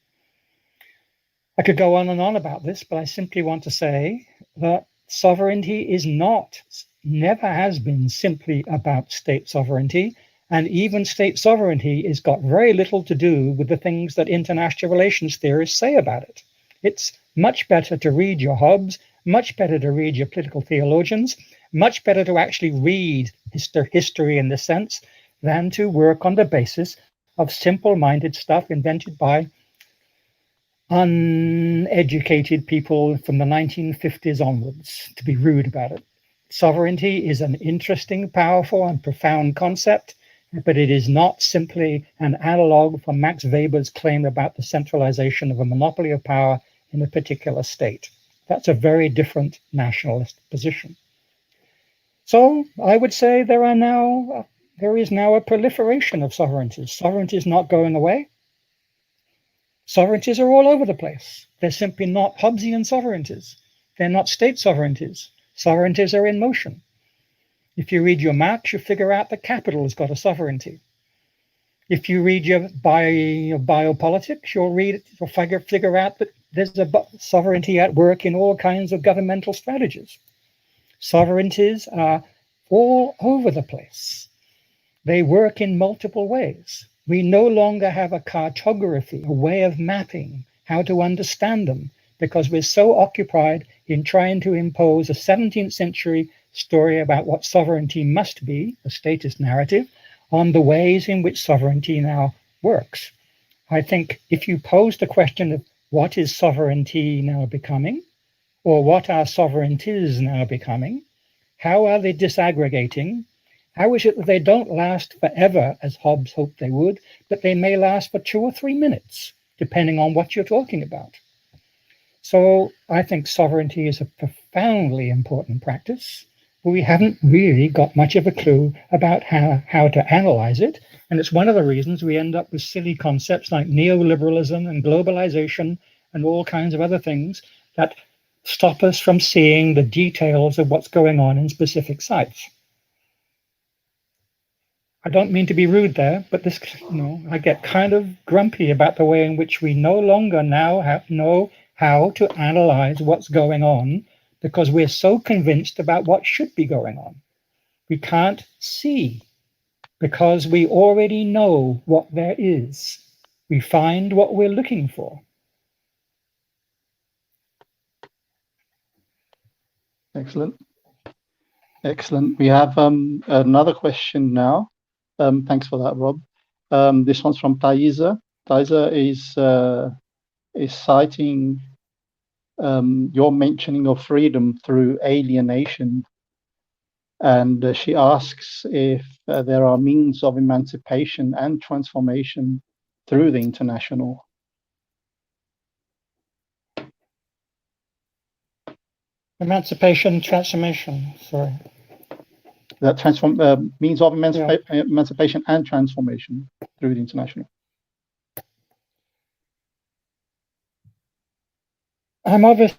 I could go on and on about this, but I simply want to say that sovereignty is never has been simply about state sovereignty, and even state sovereignty has got very little to do with the things that international relations theorists say about it. It's much better to read your Hobbes, much better to read your political theologians, much better to actually read history in this sense than to work on the basis of simple-minded stuff invented by uneducated people from the 1950s onwards, to be rude about it. Sovereignty is an interesting, powerful, and profound concept, but it is not simply an analog for Max Weber's claim about the centralization of a monopoly of power in a particular state. That's a very different nationalist position. So I would say there is now a proliferation of sovereignties. Sovereignty is not going away. Sovereignties are all over the place. They're simply not Hobbesian sovereignties. They're not state sovereignties. Sovereignties are in motion. If you read your maps, you figure out the capital has got a sovereignty. If you read your biopolitics, you'll figure out that there's a sovereignty at work in all kinds of governmental strategies. Sovereignties are all over the place. They work in multiple ways. We no longer have a cartography, a way of mapping how to understand them, because we're so occupied in trying to impose a 17th century story about what sovereignty must be, a statist narrative, on the ways in which sovereignty now works. I think if you pose the question of what is sovereignty now becoming, or what are sovereignties now becoming, how are they disaggregating? How is it that they don't last forever, as Hobbes hoped they would, but they may last for 2 or 3 minutes, depending on what you're talking about? So I think sovereignty is a profoundly important practice, but we haven't really got much of a clue about how to analyze it. And it's one of the reasons we end up with silly concepts like neoliberalism and globalization and all kinds of other things that stop us from seeing the details of what's going on in specific sites. I don't mean to be rude there, but this, I get kind of grumpy about the way in which we no longer now know how to analyze what's going on, because we're so convinced about what should be going on. We can't see because we already know what there is. We find what we're looking for. Excellent. Excellent. We have another question now. Thanks for that, Rob. This one's from Thaisa. Thaisa is citing your mentioning of freedom through alienation. And she asks if there are means of emancipation and transformation through the international. Emancipation, transformation, sorry. That means of emancipation and transformation through the international. I'm obviously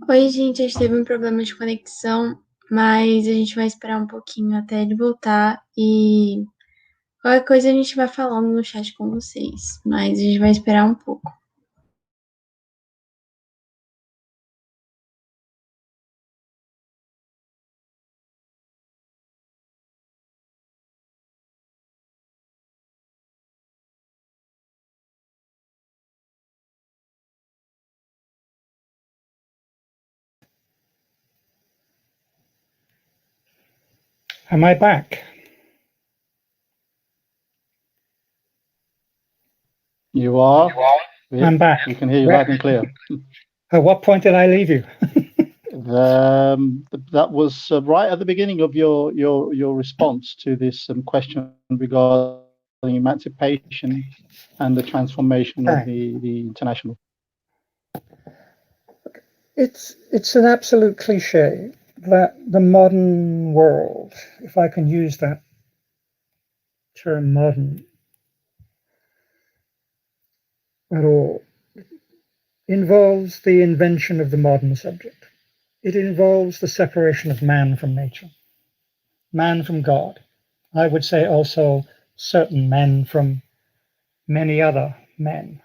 Oi, gente, a gente teve um problema de conexão, mas a gente vai esperar um pouquinho até ele voltar e qualquer coisa a gente vai falando no chat com vocês, mas a gente vai esperar um pouco. Am I back? You are? I'm back. We can hear you loud and clear. At what point did I leave you? That was right at the beginning of your response to this question regarding emancipation and the transformation of the international. It's an absolute cliche that the modern world, if I can use that term modern at all, involves the invention of the modern subject. It involves the separation of man from nature, man from God. I would say also certain men from many other men,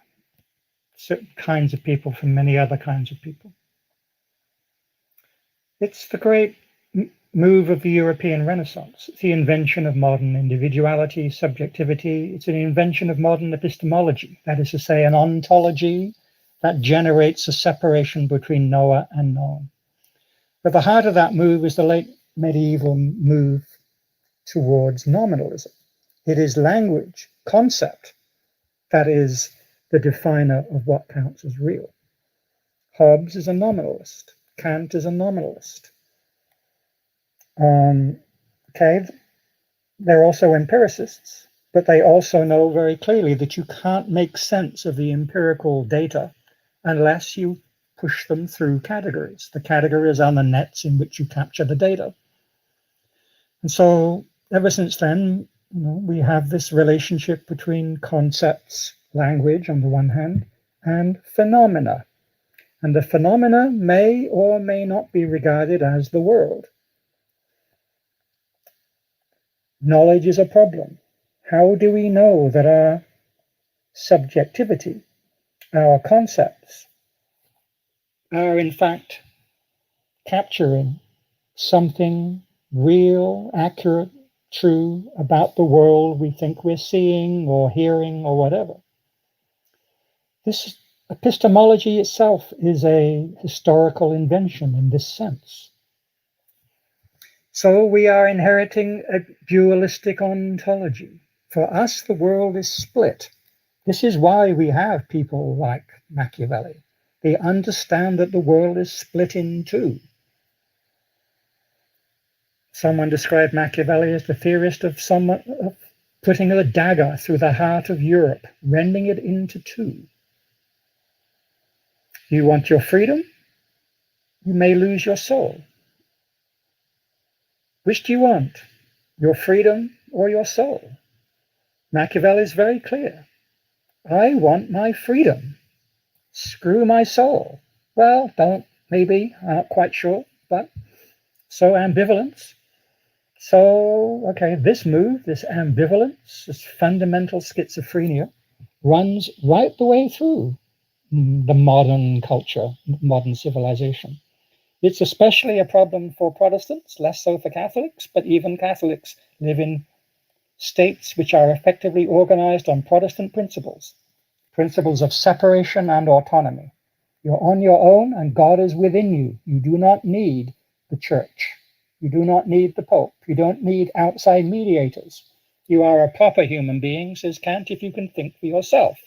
certain kinds of people from many other kinds of people. It's the great move of the European Renaissance. It's the invention of modern individuality, subjectivity. It's an invention of modern epistemology, that is to say, an ontology that generates a separation between knower and known. At the heart of that move is the late medieval move towards nominalism. It is language, concept, that is the definer of what counts as real. Hobbes is a nominalist. Kant is a nominalist. Okay, they're also empiricists, but they also know very clearly that you can't make sense of the empirical data unless you push them through categories. The categories are the nets in which you capture the data. And so ever since then, we have this relationship between concepts, language on the one hand, and phenomena. And the phenomena may or may not be regarded as the world. Knowledge is a problem. How do we know that our subjectivity, our concepts, are in fact capturing something real, accurate, true about the world we think we're seeing or hearing or whatever? This epistemology itself is a historical invention in this sense. So we are inheriting a dualistic ontology. For us, the world is split. This is why we have people like Machiavelli. They understand that the world is split in two. Someone described Machiavelli as the theorist of putting a dagger through the heart of Europe, rending it into two. You want your freedom? You may lose your soul. Which do you want? Your freedom or your soul? Machiavelli is very clear. I want my freedom. Screw my soul. Well, don't, maybe, I'm not quite sure, but so ambivalence. So, okay, this move, this ambivalence, this fundamental schizophrenia runs right the way through the modern culture, modern civilization. It's especially a problem for Protestants, less so for Catholics, but even Catholics live in states which are effectively organized on Protestant principles of separation and autonomy. You're on your own and God is within you. You do not need the church. You do not need the Pope. You don't need outside mediators. You are a proper human being, says Kant, if you can think for yourself.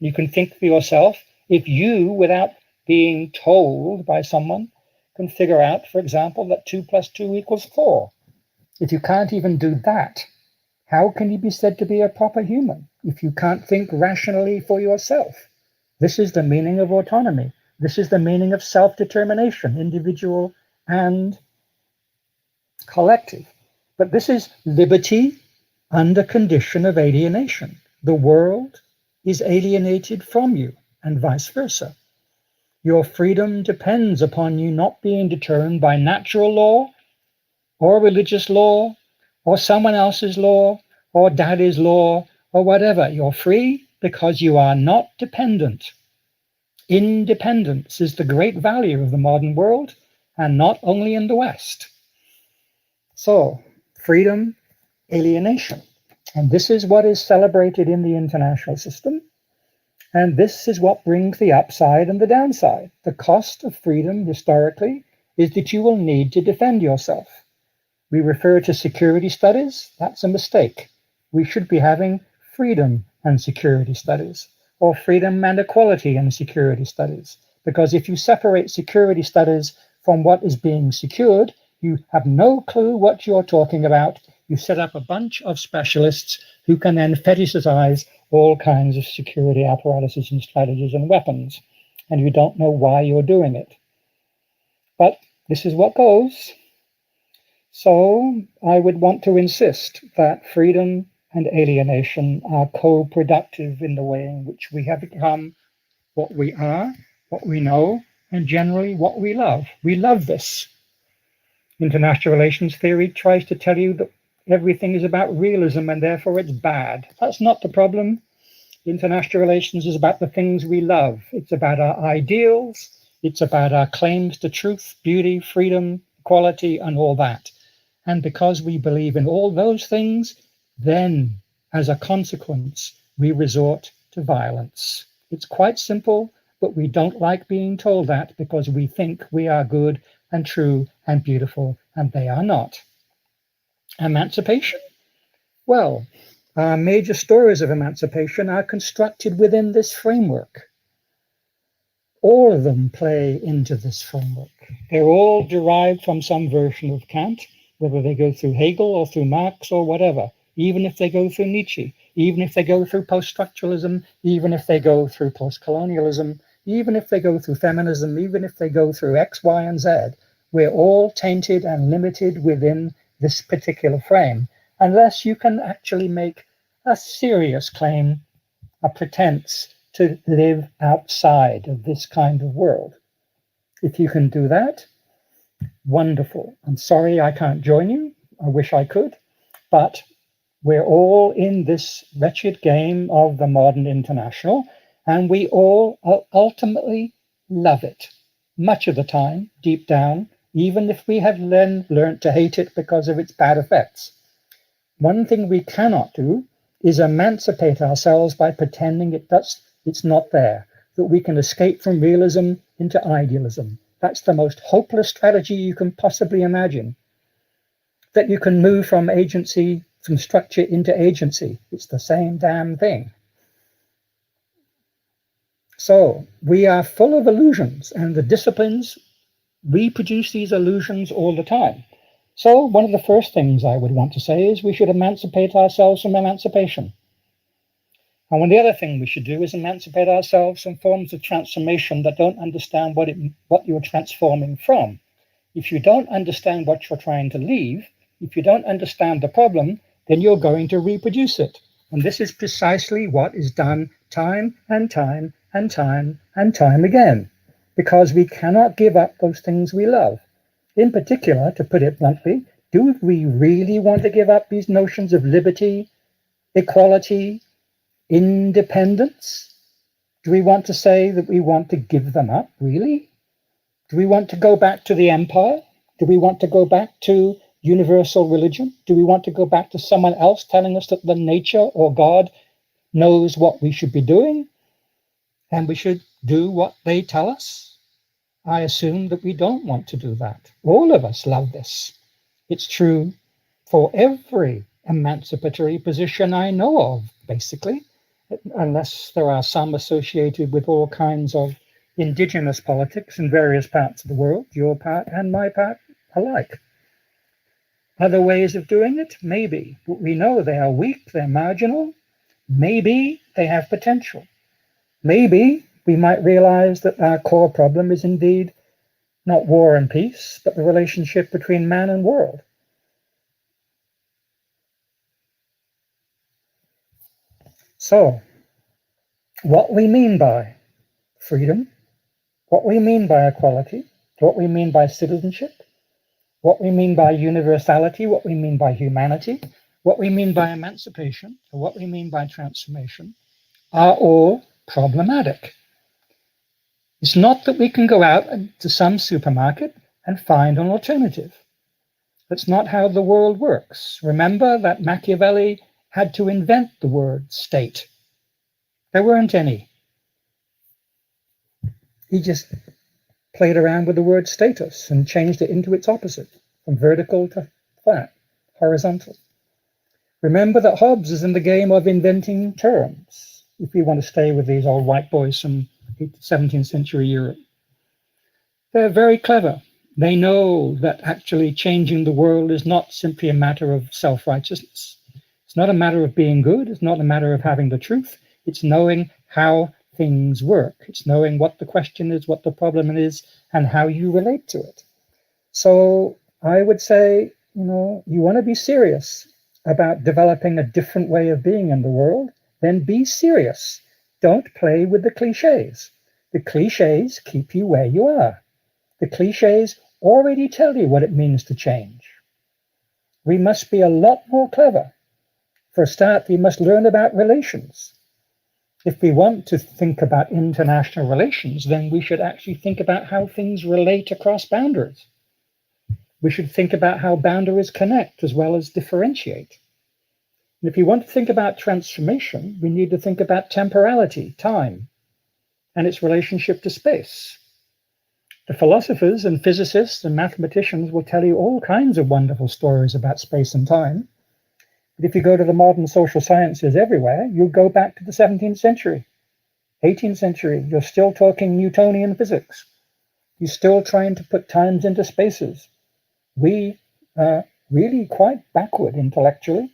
You can think for yourself if you, without being told by someone, can figure out, for example, that 2 + 2 = 4. If you can't even do that, how can you be said to be a proper human if you can't think rationally for yourself? This is the meaning of autonomy. This is the meaning of self-determination, individual and collective. But this is liberty under condition of alienation. The world is alienated from you and vice versa. Your freedom depends upon you not being determined by natural law or religious law or someone else's law or daddy's law or whatever. You're free because you are not dependent. Independence is the great value of the modern world, and not only in the West. So, freedom, alienation. And this is what is celebrated in the international system. And this is what brings the upside and the downside. The cost of freedom historically is that you will need to defend yourself. We refer to security studies. That's a mistake. We should be having freedom and security studies, or freedom and equality and security studies. Because if you separate security studies from what is being secured, you have no clue what you're talking about. You set up a bunch of specialists who can then fetishize all kinds of security apparatuses and strategies and weapons, and you don't know why you're doing it. But this is what goes. So I would want to insist that freedom and alienation are co-productive in the way in which we have become what we are, what we know, and generally what we love. We love this. International relations theory tries to tell you that everything is about realism and therefore it's bad. That's not the problem. International relations is about the things we love. It's about our ideals. It's about our claims to truth, beauty, freedom, equality, and all that. And because we believe in all those things, then as a consequence, we resort to violence. It's quite simple, but we don't like being told that because we think we are good and true and beautiful, and they are not. Emancipation? Well, our major stories of emancipation are constructed within this framework. All of them play into this framework. They're all derived from some version of Kant, whether they go through Hegel or through Marx or whatever, even if they go through Nietzsche, even if they go through post-structuralism, even if they go through post-colonialism, even if they go through feminism, even if they go through X, Y, and Z, we're all tainted and limited within this particular frame, unless you can actually make a serious claim, a pretense to live outside of this kind of world. If you can do that, wonderful. I'm sorry I can't join you. I wish I could, but we're all in this wretched game of the modern international, and we all ultimately love it. Much of the time, deep down, even if we have then learned to hate it because of its bad effects. One thing we cannot do is emancipate ourselves by pretending it's not there, that we can escape from realism into idealism. That's the most hopeless strategy you can possibly imagine. That you can move from agency, from structure into agency. It's the same damn thing. So we are full of illusions, and the disciplines reproduce these illusions all the time. So one of the first things I would want to say is we should emancipate ourselves from emancipation. And one of the other things we should do is emancipate ourselves from forms of transformation that don't understand what you're transforming from. If you don't understand what you're trying to leave, if you don't understand the problem, then you're going to reproduce it. And this is precisely what is done time and time and time and time again, because we cannot give up those things we love. In particular, to put it bluntly, do we really want to give up these notions of liberty, equality, independence? Do we want to say that we want to give them up, really? Do we want to go back to the empire? Do we want to go back to universal religion? Do we want to go back to someone else telling us that the nature or God knows what we should be doing and we should do what they tell us? I assume that we don't want to do that. All of us love this. It's true for every emancipatory position I know of, basically, unless there are some associated with all kinds of indigenous politics in various parts of the world, your part and my part alike. Other ways of doing it? Maybe. But we know they are weak, they're marginal. Maybe they have potential. Maybe we might realize that our core problem is indeed not war and peace, but the relationship between man and world. So, what we mean by freedom, what we mean by equality, what we mean by citizenship, what we mean by universality, what we mean by humanity, what we mean by emancipation, and what we mean by transformation are all problematic. It's not that we can go out to some supermarket and find an alternative. That's not how the world works. Remember that Machiavelli had to invent the word state. There weren't any. He just played around with the word status and changed it into its opposite, from vertical to flat, horizontal. Remember that Hobbes is in the game of inventing terms, if we want to stay with these old white boys from 17th century Europe. They're very clever. They know that actually changing the world is not simply a matter of self-righteousness. It's not a matter of being good. It's not a matter of having the truth. It's knowing how things work. It's knowing what the question is, what the problem is, and how you relate to it. So I would say, you want to be serious about developing a different way of being in the world, then be serious. Don't play with the cliches. The cliches keep you where you are. The cliches already tell you what it means to change. We must be a lot more clever. For a start, we must learn about relations. If we want to think about international relations, then we should actually think about how things relate across boundaries. We should think about how boundaries connect as well as differentiate. And if you want to think about transformation, we need to think about temporality, time, and its relationship to space. The philosophers and physicists and mathematicians will tell you all kinds of wonderful stories about space and time. But if you go to the modern social sciences everywhere, you go back to the 17th century, 18th century. You're still talking Newtonian physics. You're still trying to put times into spaces. We are really quite backward intellectually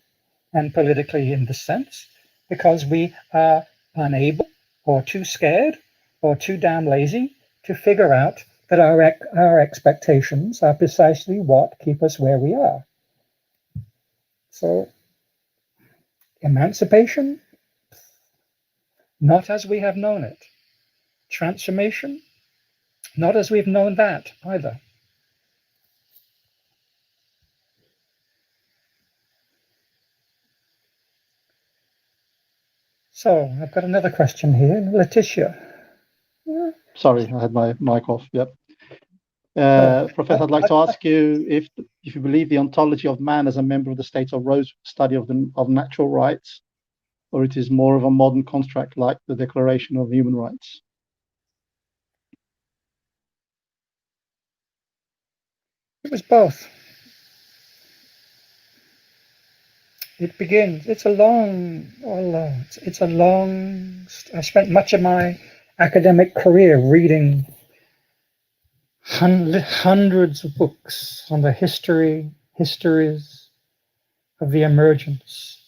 and politically in this sense, because we are unable or too scared or too damn lazy to figure out that our expectations are precisely what keep us where we are. So, emancipation, not as we have known it. Transformation, not as we've known that either. So, I've got another question here. Letitia. Sorry, I had my mic off. Yep. Professor, I'd like to ask you if you believe the ontology of man as a member of the state arose study of natural rights, or it is more of a modern construct like the Declaration of Human Rights. It was both. It begins. It's a long. I spent much of my academic career reading hundreds of books on the histories of the emergence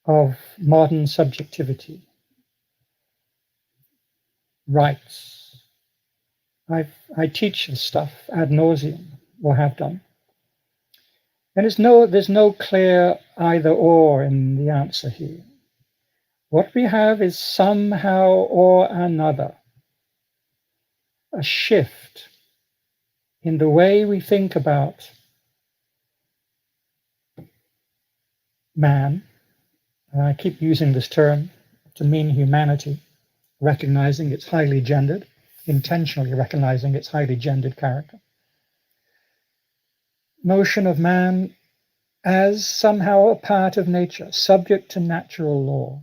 of modern subjectivity, rights. I teach this stuff ad nauseum, or have done. And there's no clear either or in the answer here. What we have is somehow or another a shift in the way we think about man, and I keep using this term to mean humanity, recognizing it's highly gendered, intentionally recognizing its highly gendered character. Notion of man as somehow a part of nature, subject to natural law,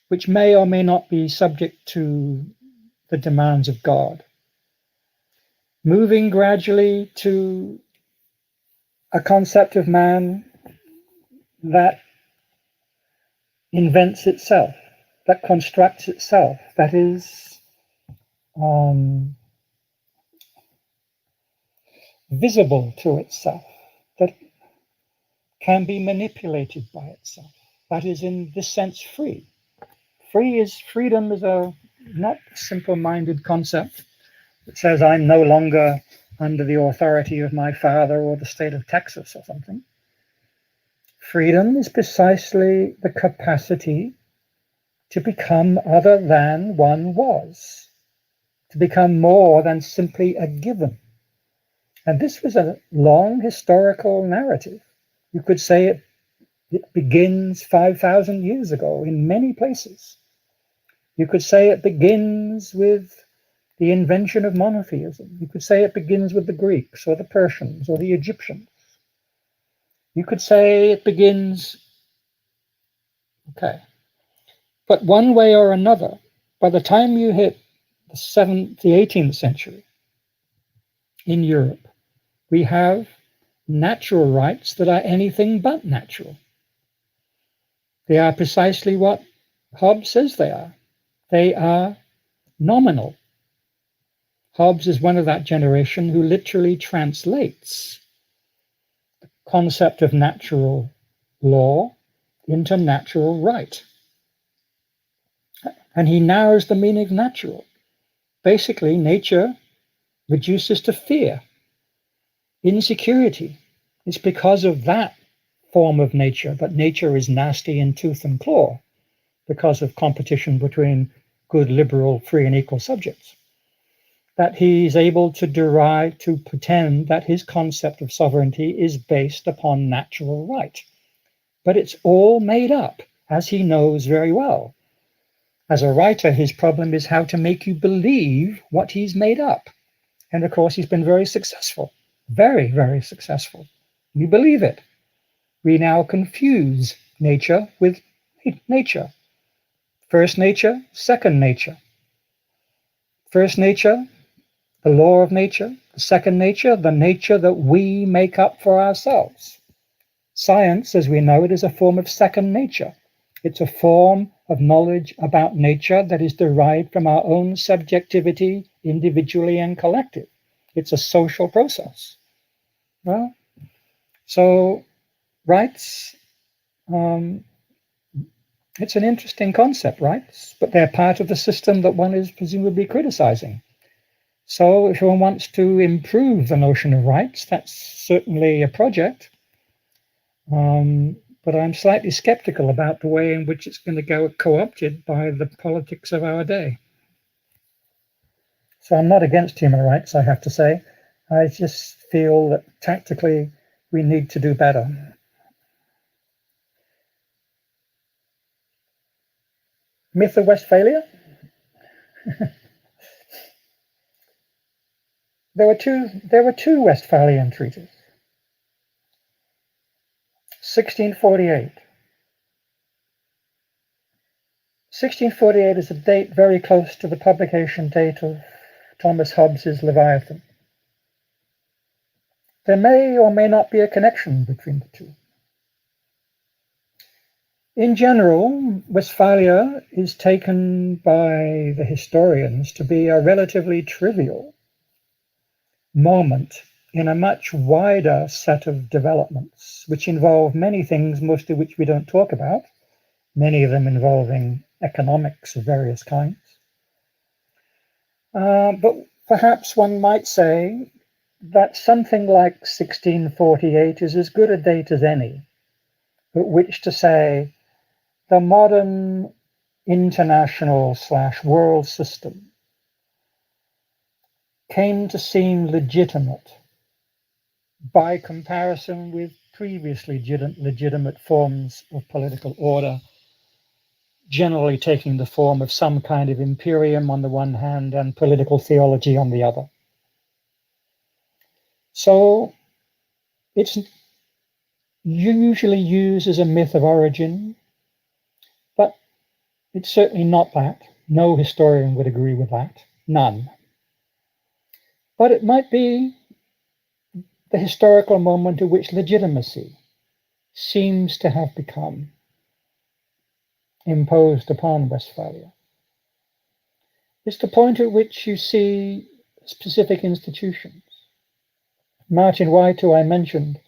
which may or may not be subject to the demands of God. Moving gradually to a concept of man that invents itself, that constructs itself, that is visible to itself, that can be manipulated by itself, that is in this sense free. Freedom is a not simple-minded concept that says I'm no longer under the authority of my father or the state of Texas or something. Freedom is precisely the capacity to become other than one was. to become more than simply a given. And this was a long historical narrative. You could say it begins 5,000 years ago in many places. You could say it begins with the invention of monotheism. You could say it begins with the Greeks or the Persians or the Egyptians. You could say it begins, okay. But one way or another, by the time you hit the 18th century in Europe, we have natural rights that are anything but natural. They are precisely what Hobbes says they are. They are nominal. Hobbes is one of that generation who literally translates the concept of natural law into natural right. And he narrows the meaning of natural. Basically, nature reduces to fear, insecurity. It's because of that form of nature, but nature is nasty in tooth and claw because of competition between good, liberal, free and equal subjects, that he's able to pretend that his concept of sovereignty is based upon natural right. But it's all made up, as he knows very well. As a writer, his problem is how to make you believe what he's made up. And of course, he's been very successful, very, very successful. You believe it. We now confuse nature with nature. First nature, second nature. First nature, the law of nature. The second nature, the nature that we make up for ourselves. Science, as we know it, is a form of second nature. It's a form of knowledge about nature that is derived from our own subjectivity, individually and collective. It's a social process. Well, so rights, it's an interesting concept, rights, but they're part of the system that one is presumably criticizing. So if one wants to improve the notion of rights, that's certainly a project. But I'm slightly skeptical about the way in which it's going to go co-opted by the politics of our day. So I'm not against human rights, I have to say. I just feel that tactically we need to do better. Myth of Westphalia? There were two Westphalian treaties. 1648. 1648 is a date very close to the publication date of Thomas Hobbes's Leviathan. There may or may not be a connection between the two. In general, Westphalia is taken by the historians to be a relatively trivial moment in a much wider set of developments, which involve many things, most of which we don't talk about, many of them involving economics of various kinds. But perhaps one might say that something like 1648 is as good a date as any at which to say the modern international/world system came to seem legitimate by comparison with previously legitimate forms of political order, generally taking the form of some kind of imperium on the one hand and political theology on the other. So it's usually used as a myth of origin, but it's certainly not that. No historian would agree with that, none. But it might be the historical moment at which legitimacy seems to have become imposed upon Westphalia. It's the point at which you see specific institutions. Martin White, who I mentioned,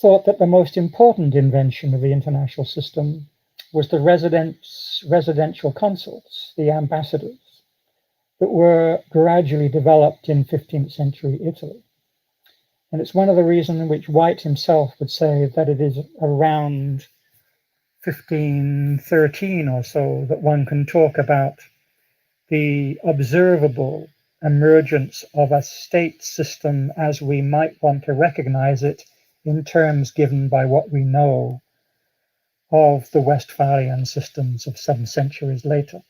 thought that the most important invention of the international system was the residential consuls, the ambassadors, that were gradually developed in 15th century Italy. And it's one of the reasons in which White himself would say that it is around 1513 or so that one can talk about the observable emergence of a state system as we might want to recognize it in terms given by what we know of the Westphalian systems of some centuries later.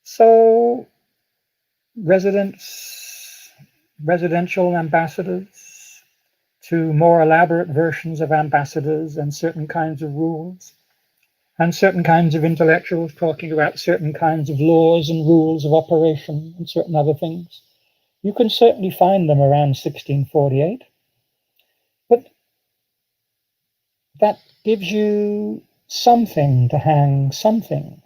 So residential ambassadors to more elaborate versions of ambassadors and certain kinds of rules, and certain kinds of intellectuals talking about certain kinds of laws and rules of operation and certain other things. You can certainly find them around 1648, but that gives you something to hang something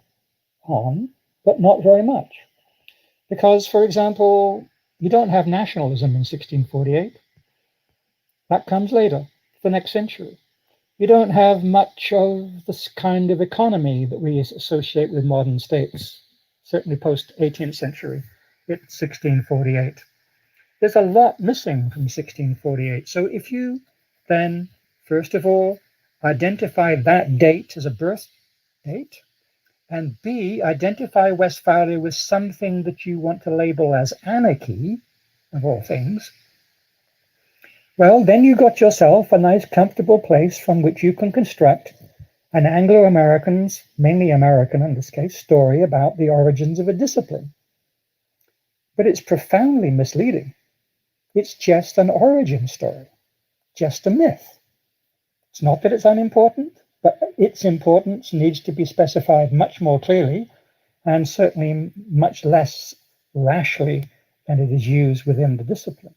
on, but not very much. Because, for example, you don't have nationalism in 1648. That comes later, the next century. You don't have much of this kind of economy that we associate with modern states, certainly post-18th century, it's 1648. There's a lot missing from 1648. So if you then, first of all, identify that date as a birth date, and B, identify Westphalia with something that you want to label as anarchy, of all things, well, then you got yourself a nice, comfortable place from which you can construct an Anglo-American's, mainly American in this case, story about the origins of a discipline. But it's profoundly misleading. It's just an origin story, just a myth. It's not that it's unimportant, but its importance needs to be specified much more clearly, and certainly much less rashly than it is used within the discipline.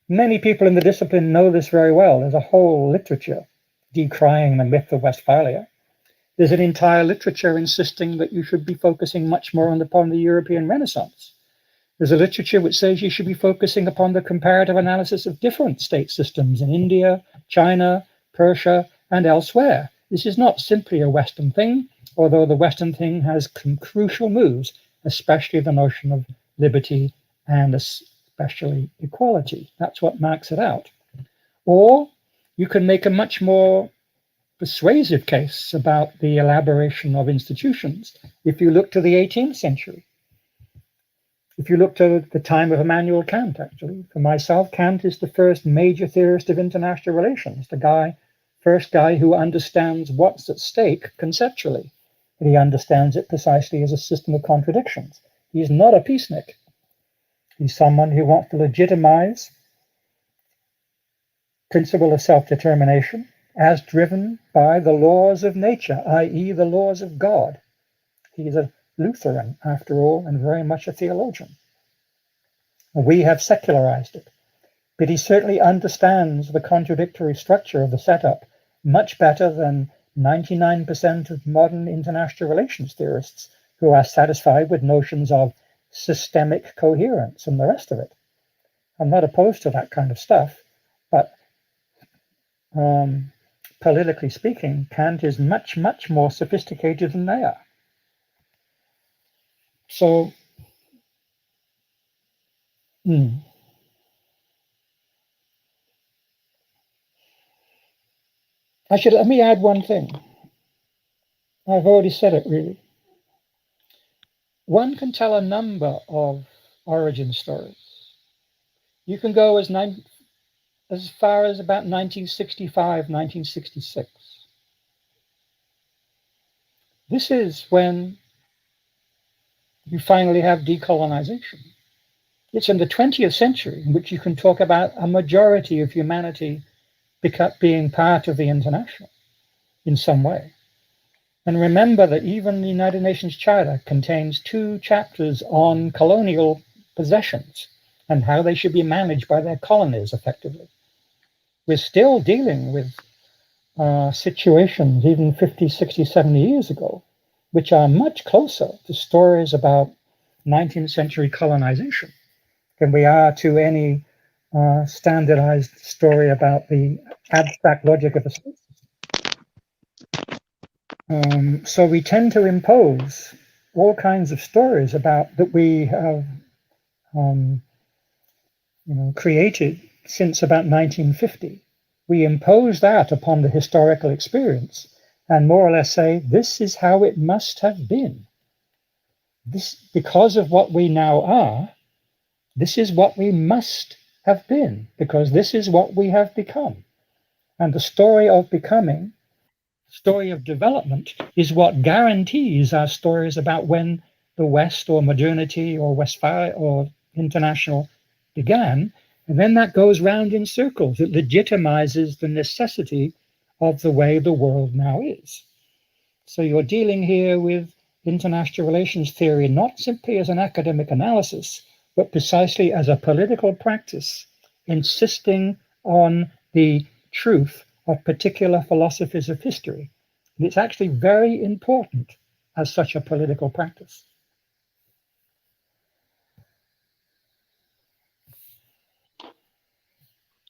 Many people in the discipline know this very well. There's a whole literature decrying the myth of Westphalia. There's an entire literature insisting that you should be focusing much more upon the European Renaissance. There's a literature which says you should be focusing upon the comparative analysis of different state systems in India, China, Persia, and elsewhere. This is not simply a Western thing, although the Western thing has some crucial moves, especially the notion of liberty and especially equality. That's what marks it out. Or you can make a much more persuasive case about the elaboration of institutions if you look to the 18th century. If you look to the time of Immanuel Kant, actually, for myself, Kant is the first major theorist of international relations, the first guy who understands what's at stake conceptually. But he understands it precisely as a system of contradictions. He's not a peacenik. He's someone who wants to legitimize principle of self-determination as driven by the laws of nature, i.e. the laws of God. He's a Lutheran, after all, and very much a theologian. We have secularized it, but he certainly understands the contradictory structure of the setup much better than 99% of modern international relations theorists who are satisfied with notions of systemic coherence and the rest of it. I'm not opposed to that kind of stuff, but politically speaking, Kant is much, much more sophisticated than they are. So, let me add one thing. I've already said it, really. One can tell a number of origin stories. You can go as far as about 1965, 1966. This is when you finally have decolonization. It's in the 20th century in which you can talk about a majority of humanity being part of the international in some way. And remember that even the United Nations Charter contains 2 chapters on colonial possessions and how they should be managed by their colonies effectively. We're still dealing with situations even 50, 60, 70 years ago, which are much closer to stories about 19th century colonization than we are to any standardized story about the abstract logic of a state system. So we tend to impose all kinds of stories about that we have created since about 1950. We impose that upon the historical experience and more or less say, this is how it must have been. this, because of what we now are, this is what we must have been, because this is what we have become. And the story of becoming, story of development, is what guarantees our stories about when the West or modernity or Westphalia or international began. And then that goes round in circles. It legitimizes the necessity of the way the world now is. So you're dealing here with international relations theory, not simply as an academic analysis, but precisely as a political practice, insisting on the truth of particular philosophies of history. And it's actually very important as such a political practice.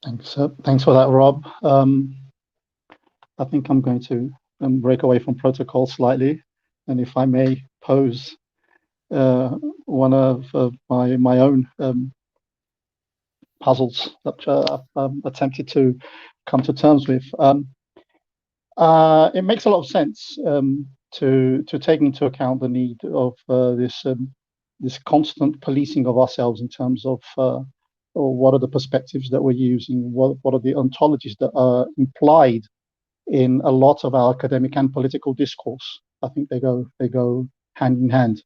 Thanks for that, Rob. I think I'm going to break away from protocol slightly, and if I may pose one of my own puzzles that I've attempted to come to terms with. It makes a lot of sense to take into account the need of this constant policing of ourselves in terms of what are the perspectives that we're using, what are the ontologies that are implied in a lot of our academic and political discourse. I think they go hand in hand.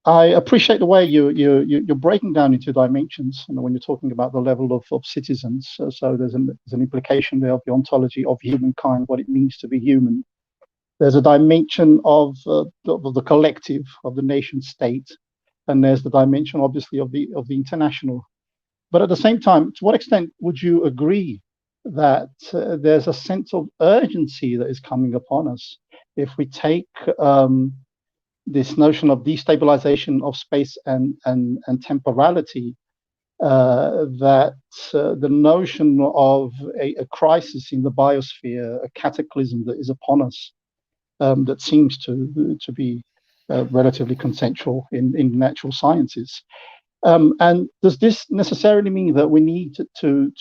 I appreciate the way you're breaking down into dimensions, when you're talking about the level of citizens. So there's an implication there of the ontology of humankind, what it means to be human. There's a dimension of the collective, of the nation state, and there's the dimension, obviously, of the international. But at the same time, to what extent would you agree that there's a sense of urgency that is coming upon us if we take this notion of destabilization of space and temporality, that the notion of a crisis in the biosphere, a cataclysm that is upon us, that seems to be relatively consensual in natural sciences. And does this necessarily mean that we need to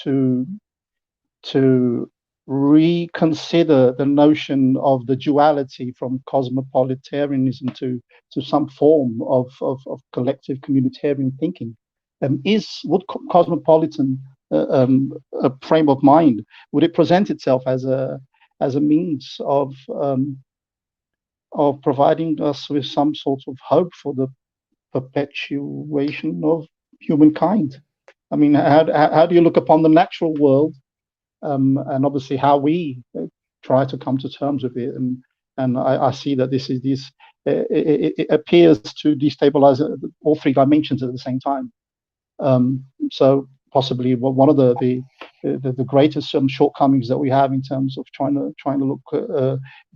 reconsider the notion of the duality from cosmopolitarianism to some form of collective communitarian thinking? Would cosmopolitan a frame of mind, would it present itself as a means of providing us with some sort of hope for the perpetuation of humankind? I mean, how do you look upon the natural world, and obviously how we try to come to terms with it? And I see that it appears to destabilize all three dimensions at the same time. So possibly one of the greatest shortcomings that we have in terms of trying to look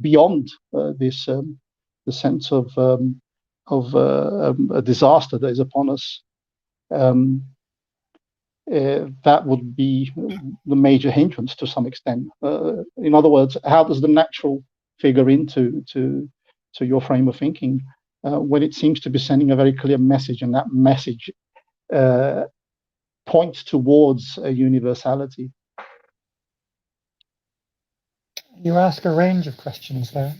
beyond this the sense of a disaster that is upon us. That would be the major hindrance to some extent. In other words, how does the natural figure into your frame of thinking when it seems to be sending a very clear message, and that message points towards a universality? You ask a range of questions there.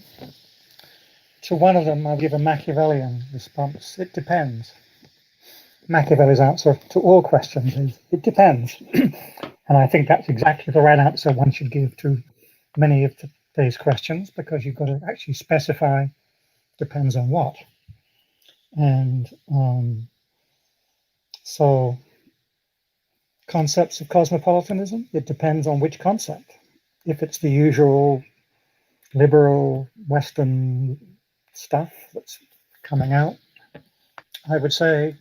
To one of them, I'll give a Machiavellian response. It depends. Machiavelli's answer to all questions is, it depends. And I think that's exactly the right answer one should give to many of today's questions, because you've got to actually specify depends on what. And so concepts of cosmopolitanism, it depends on which concept. If it's the usual liberal Western stuff that's coming out, I would say,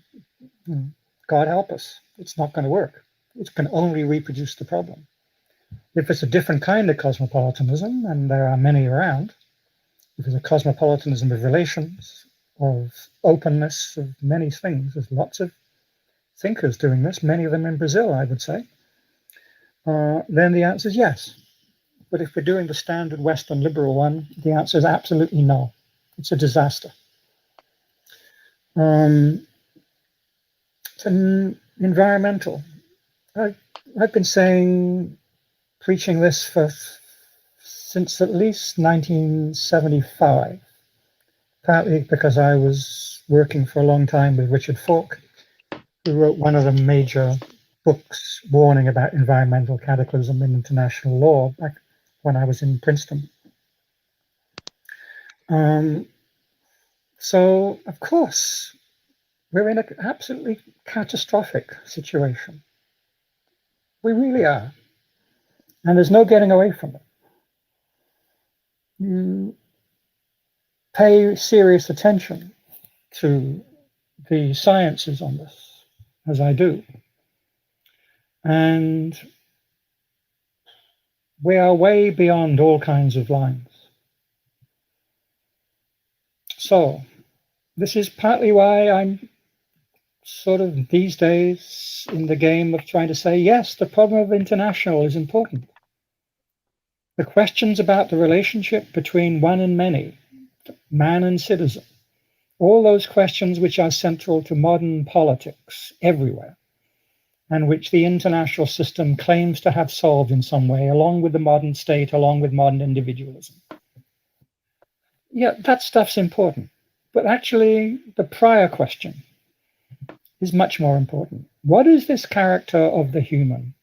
God help us, it's not going to work. It can only reproduce the problem. If it's a different kind of cosmopolitanism, and there are many around, if it's a cosmopolitanism of relations, of openness, of many things, there's lots of thinkers doing this, many of them in Brazil, I would say, then the answer is yes. But if we're doing the standard Western liberal one, the answer is absolutely no. It's a disaster. It's environmental. I've been preaching this since at least 1975, partly because I was working for a long time with Richard Falk, who wrote one of the major books warning about environmental cataclysm in international law back when I was in Princeton. So, of course, we're in an absolutely catastrophic situation. We really are. And there's no getting away from it. You pay serious attention to the sciences on this, as I do. And we are way beyond all kinds of lines. So, this is partly why I'm sort of these days in the game of trying to say, yes, the problem of international is important. The questions about the relationship between one and many, man and citizen, all those questions which are central to modern politics everywhere, and which the international system claims to have solved in some way, along with the modern state, along with modern individualism. Yeah, that stuff's important. But actually, the prior question is much more important. What is this character of the human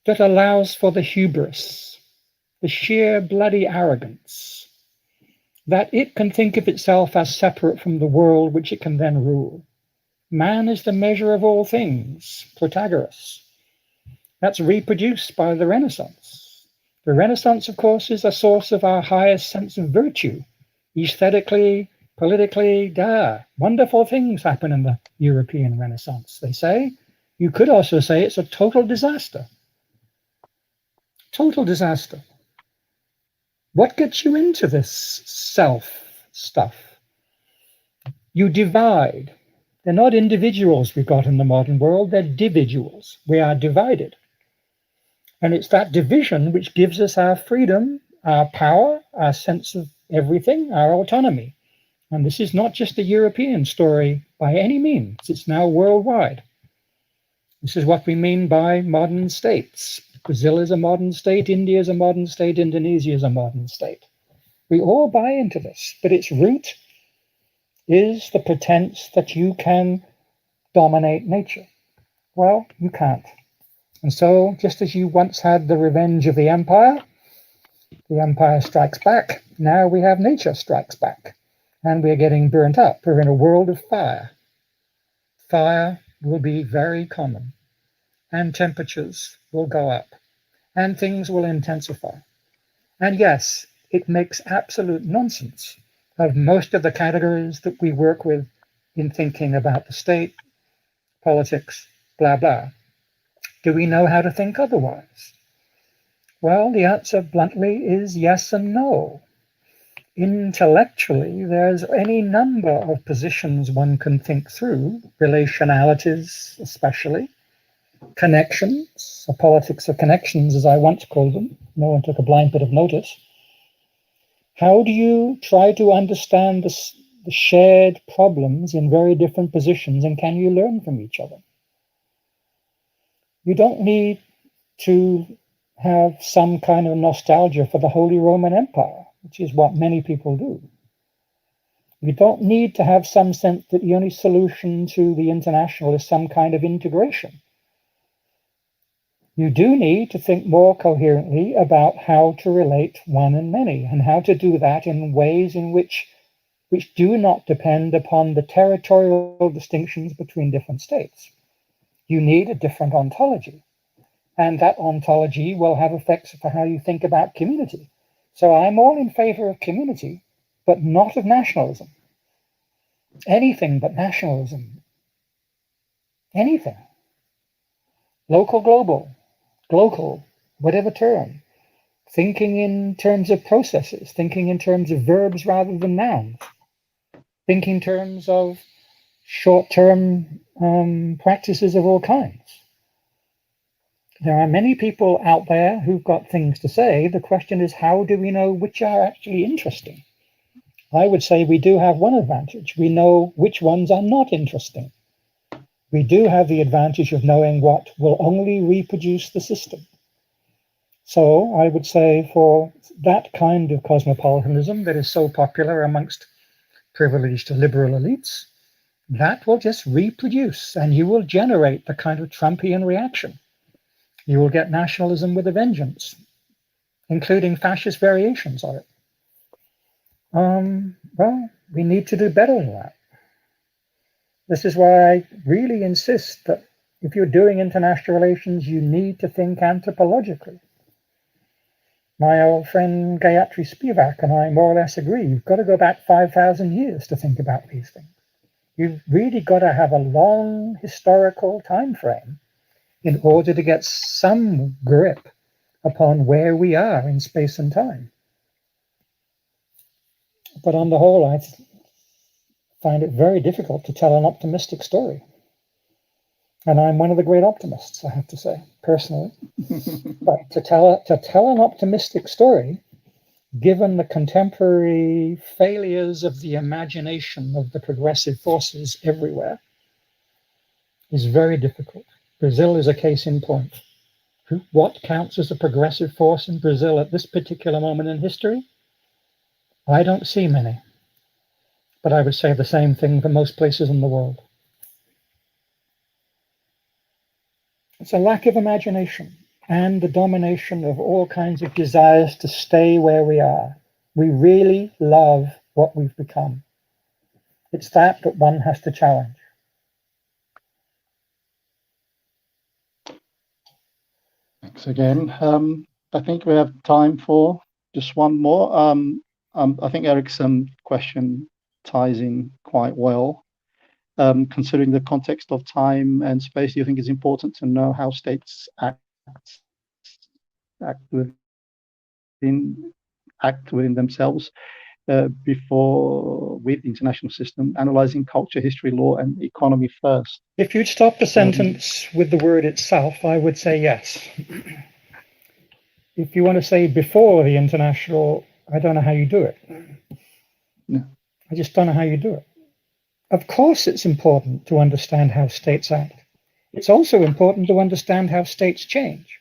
that allows for the hubris, the sheer bloody arrogance, that it can think of itself as separate from the world which it can then rule? Man is the measure of all things, Protagoras. That's reproduced by the Renaissance. The Renaissance, of course, is a source of our highest sense of virtue, aesthetically, politically. Wonderful things happen in the European Renaissance, they say. You could also say it's a total disaster. Total disaster. What gets you into this self stuff? You divide. They're not individuals we've got in the modern world, they're dividuals. We are divided. And it's that division which gives us our freedom, our power, our sense of everything, our autonomy. And this is not just a European story by any means, it's now worldwide. This is what we mean by modern states. Brazil is a modern state, India is a modern state, Indonesia is a modern state. We all buy into this, but its root is the pretense that you can dominate nature. Well, you can't. And so, just as you once had the revenge of the empire strikes back. Now we have nature strikes back. And we're getting burnt up. We're in a world of fire. Fire will be very common. And temperatures will go up. And things will intensify. And yes, it makes absolute nonsense of most of the categories that we work with in thinking about the state, politics, blah, blah. Do we know how to think otherwise? Well, the answer bluntly is yes and no. Intellectually, there's any number of positions one can think through, relationalities especially, connections, a politics of connections as I once called them. No one took a blind bit of notice. How do you try to understand the shared problems in very different positions, and can you learn from each other? You don't need to have some kind of nostalgia for the Holy Roman Empire, which is what many people do. You don't need to have some sense that the only solution to the international is some kind of integration. You do need to think more coherently about how to relate one and many, and how to do that in ways in which do not depend upon the territorial distinctions between different states. You need a different ontology, and that ontology will have effects for how you think about community. So I'm all in favor of community, but not of nationalism. Anything but nationalism. Anything. Local, global, whatever term. Thinking in terms of processes, thinking in terms of verbs rather than nouns. Thinking in terms of short-term practices of all kinds. There are many people out there who've got things to say. The question is, how do we know which are actually interesting? I would say we do have one advantage. We know which ones are not interesting. We do have the advantage of knowing what will only reproduce the system. So I would say for that kind of cosmopolitanism that is so popular amongst privileged liberal elites, that will just reproduce, and you will generate the kind of Trumpian reaction. You will get nationalism with a vengeance, including fascist variations of it. Well, we need to do better than that. This is why I really insist that if you're doing international relations, you need to think anthropologically. My old friend Gayatri Spivak and I more or less agree. You've got to go back 5,000 years to think about these things. You've really got to have a long historical time frame in order to get some grip upon where we are in space and time. But on the whole, I find it very difficult to tell an optimistic story. And I'm one of the great optimists, I have to say, personally. But to tell an optimistic story, given the contemporary failures of the imagination of the progressive forces everywhere, is very difficult. Brazil is a case in point. What counts as a progressive force in Brazil at this particular moment in history? I don't see many. But I would say the same thing for most places in the world. It's a lack of imagination and the domination of all kinds of desires to stay where we are. We really love what we've become. It's that one has to challenge. Thanks again. I think we have time for just one more. I think Eric's question ties in quite well. Considering the context of time and space, do you think it's important to know how states act within themselves with the international system, analyzing culture, history, law, and economy first? If you'd stop the sentence with the word itself, I would say yes. If you want to say before the international, I don't know how you do it. No. I just don't know how you do it. Of course, it's important to understand how states act. It's also important to understand how states change.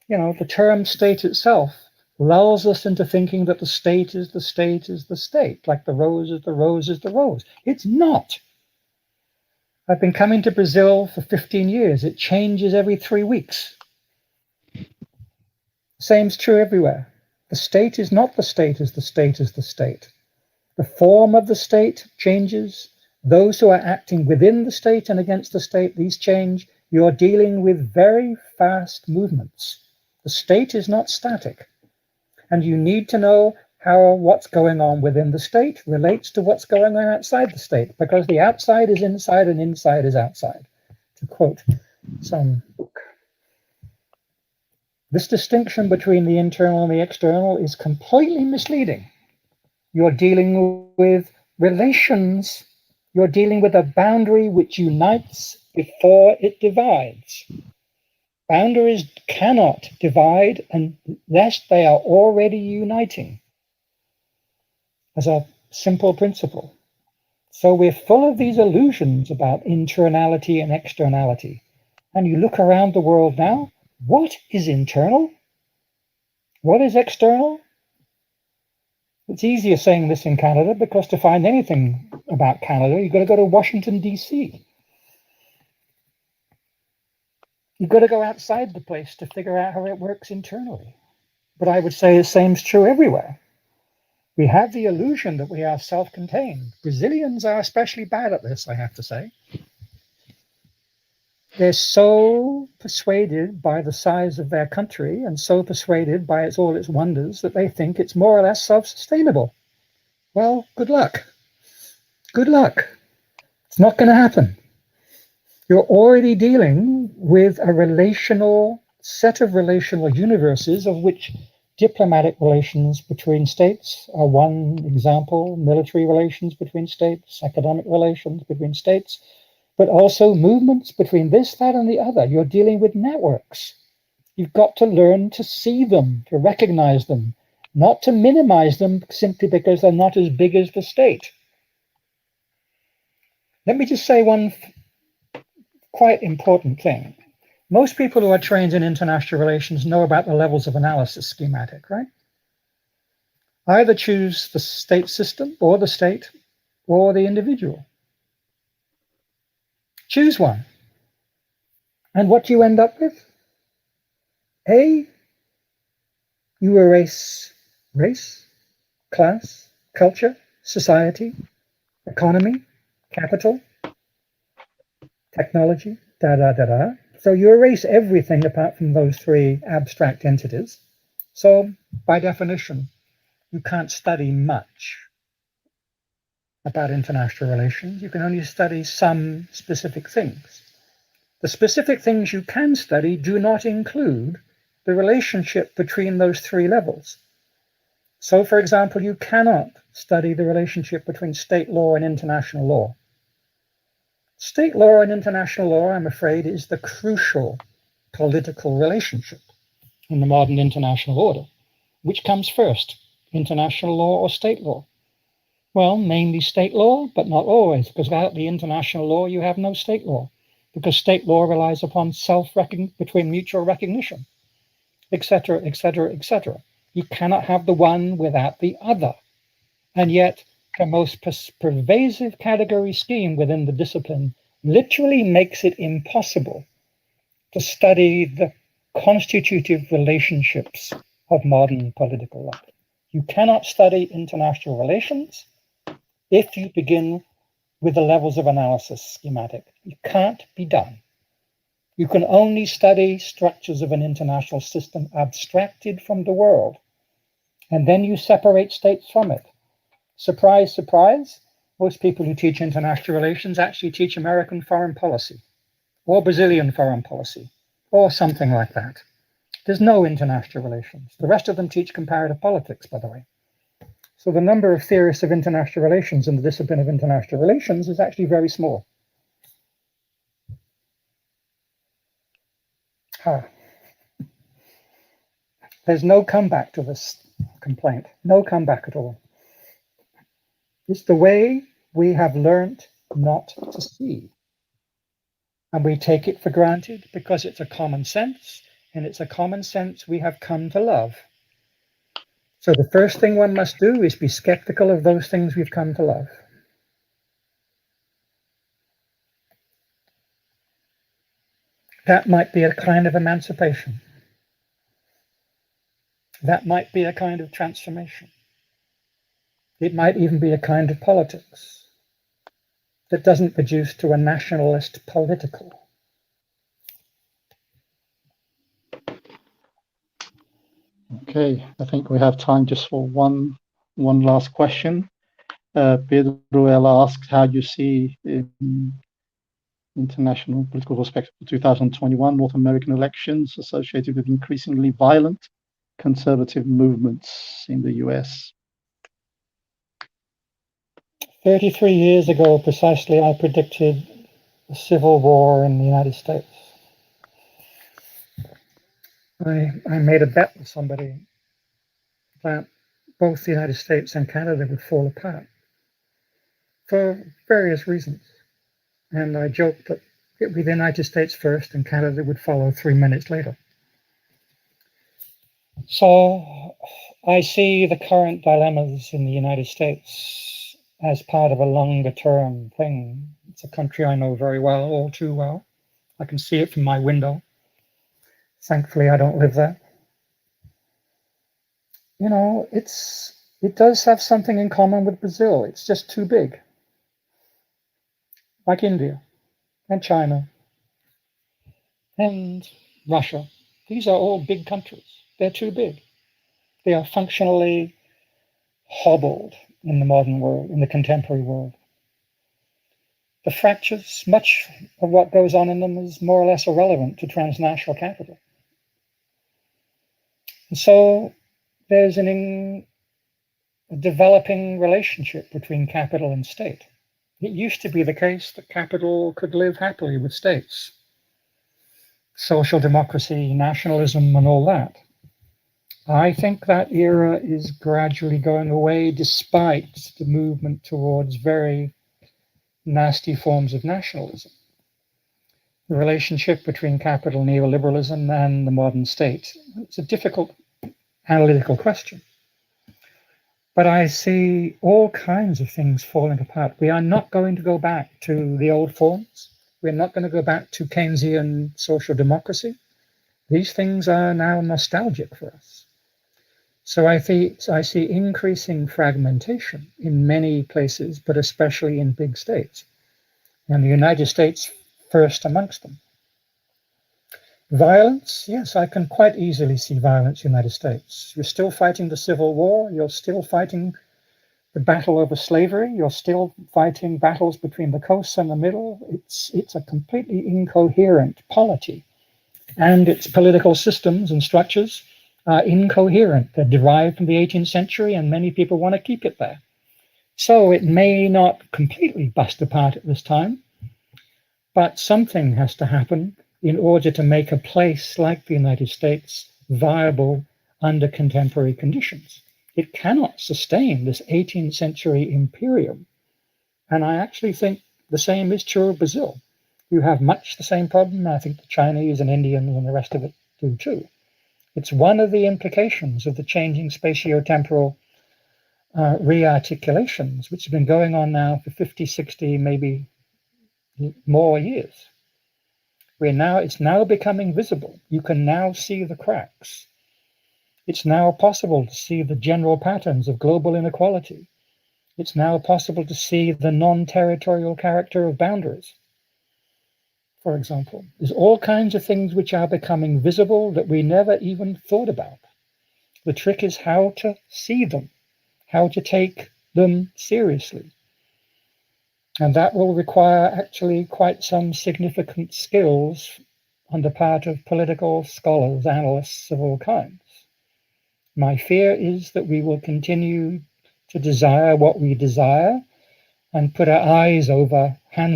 You know, the term state itself lulls us into thinking that the state is the state is the state, like the rose is the rose is the rose. It's not. I've been coming to Brazil for 15 years. It changes every 3 weeks. Same's true everywhere. The state is not the state as the state is the state. The form of the state changes. Those who are acting within the state and against the state, these change. You're dealing with very fast movements. The state is not static. And you need to know how what's going on within the state relates to what's going on outside the state, because the outside is inside and inside is outside, to quote some book. This distinction between the internal and the external is completely misleading. You're dealing with relations. You're dealing with a boundary which unites before it divides. Boundaries cannot divide unless they are already uniting, as a simple principle. So we're full of these illusions about internality and externality. And you look around the world now, what is internal? What is external? It's easier saying this in Canada, because to find anything about Canada, you've got to go to Washington, D.C. You've got to go outside the place to figure out how it works internally. But I would say the same's true everywhere. We have the illusion that we are self-contained. Brazilians are especially bad at this, I have to say. They're so persuaded by the size of their country and so persuaded by all its wonders that they think it's more or less self-sustainable. Well, good luck. Good luck. It's not going to happen. You're already dealing with a set of relational universes, of which diplomatic relations between states are one example, military relations between states, academic relations between states, but also movements between this, that, and the other. You're dealing with networks. You've got to learn to see them, to recognize them, not to minimize them simply because they're not as big as the state. Let me just say one quite important thing. Most people who are trained in international relations know about the levels of analysis schematic, right? Either choose the state system or the state, or the individual? Choose one. And what do you end up with? A, you erase race, class, culture, society, economy, capital, technology, So you erase everything apart from those three abstract entities. So by definition, you can't study much about international relations. You can only study some specific things. The specific things you can study do not include the relationship between those three levels. So, for example, you cannot study the relationship between state law and international law. State law and international law, I'm afraid, is the crucial political relationship in the modern international order. Which comes first, international law or state law? Well, mainly state law, but not always, because without the international law, you have no state law, because state law relies upon between mutual recognition, etc., etc., etc. You cannot have the one without the other. And yet, the most pervasive category scheme within the discipline literally makes it impossible to study the constitutive relationships of modern political life. You cannot study international relations if you begin with the levels of analysis schematic. It can't be done. You can only study structures of an international system abstracted from the world, and then you separate states from it. Surprise, surprise, most people who teach international relations actually teach American foreign policy, or Brazilian foreign policy, or something like that. There's no international relations. The rest of them teach comparative politics, by the way. So the number of theorists of international relations in the discipline of international relations is actually very small. There's no comeback to this complaint. No comeback at all. It's the way we have learned not to see. And we take it for granted because it's a common sense, and it's a common sense we have come to love. So the first thing one must do is be skeptical of those things we've come to love. That might be a kind of emancipation. That might be a kind of transformation. It might even be a kind of politics that doesn't reduce to a nationalist political. Okay, I think we have time just for one last question. Pedro asks, how do you see international political perspective for 2021 North American elections associated with increasingly violent conservative movements in the US? 33 years ago, precisely, I predicted a civil war in the United States. I made a bet with somebody that both the United States and Canada would fall apart for various reasons. And I joked that it would be the United States first and Canada would follow 3 minutes later. So I see the current dilemmas in the United States as part of a longer term thing. It's a country I know very well, all too well. I can see it from my window. Thankfully, I don't live there. You know, it does have something in common with Brazil. It's just too big. Like India and China and Russia. These are all big countries. They're too big. They are functionally hobbled in the modern world, in the contemporary world. The fractures, much of what goes on in them is more or less irrelevant to transnational capital. And so there's a developing relationship between capital and state. It used to be the case that capital could live happily with states. Social democracy, nationalism, and all that. I think that era is gradually going away despite the movement towards very nasty forms of nationalism. The relationship between capital neoliberalism and the modern state. It's a difficult analytical question. But I see all kinds of things falling apart. We are not going to go back to the old forms. We're not going to go back to Keynesian social democracy. These things are now nostalgic for us. So I see increasing fragmentation in many places, but especially in big states, and the United States first amongst them. Violence, yes, I can quite easily see violence in the United States. You're still fighting the Civil War. You're still fighting the battle over slavery. You're still fighting battles between the coasts and the middle. It's a completely incoherent polity. And its political systems and structures are incoherent. They're derived from the 18th century, and many people want to keep it there. So it may not completely bust apart at this time, but something has to happen in order to make a place like the United States viable under contemporary conditions. It cannot sustain this 18th century imperium. And I actually think the same is true of Brazil. You have much the same problem. I think the Chinese and Indians and the rest of it do too. It's one of the implications of the changing spatio-temporal rearticulations, which have been going on now for 50, 60, maybe more years. It's now becoming visible. You can now see the cracks. It's now possible to see the general patterns of global inequality. It's now possible to see the non-territorial character of boundaries. For example, there's all kinds of things which are becoming visible that we never even thought about. The trick is how to see them, how to take them seriously. And that will require actually quite some significant skills on the part of political scholars, analysts of all kinds. My fear is that we will continue to desire what we desire and put our hands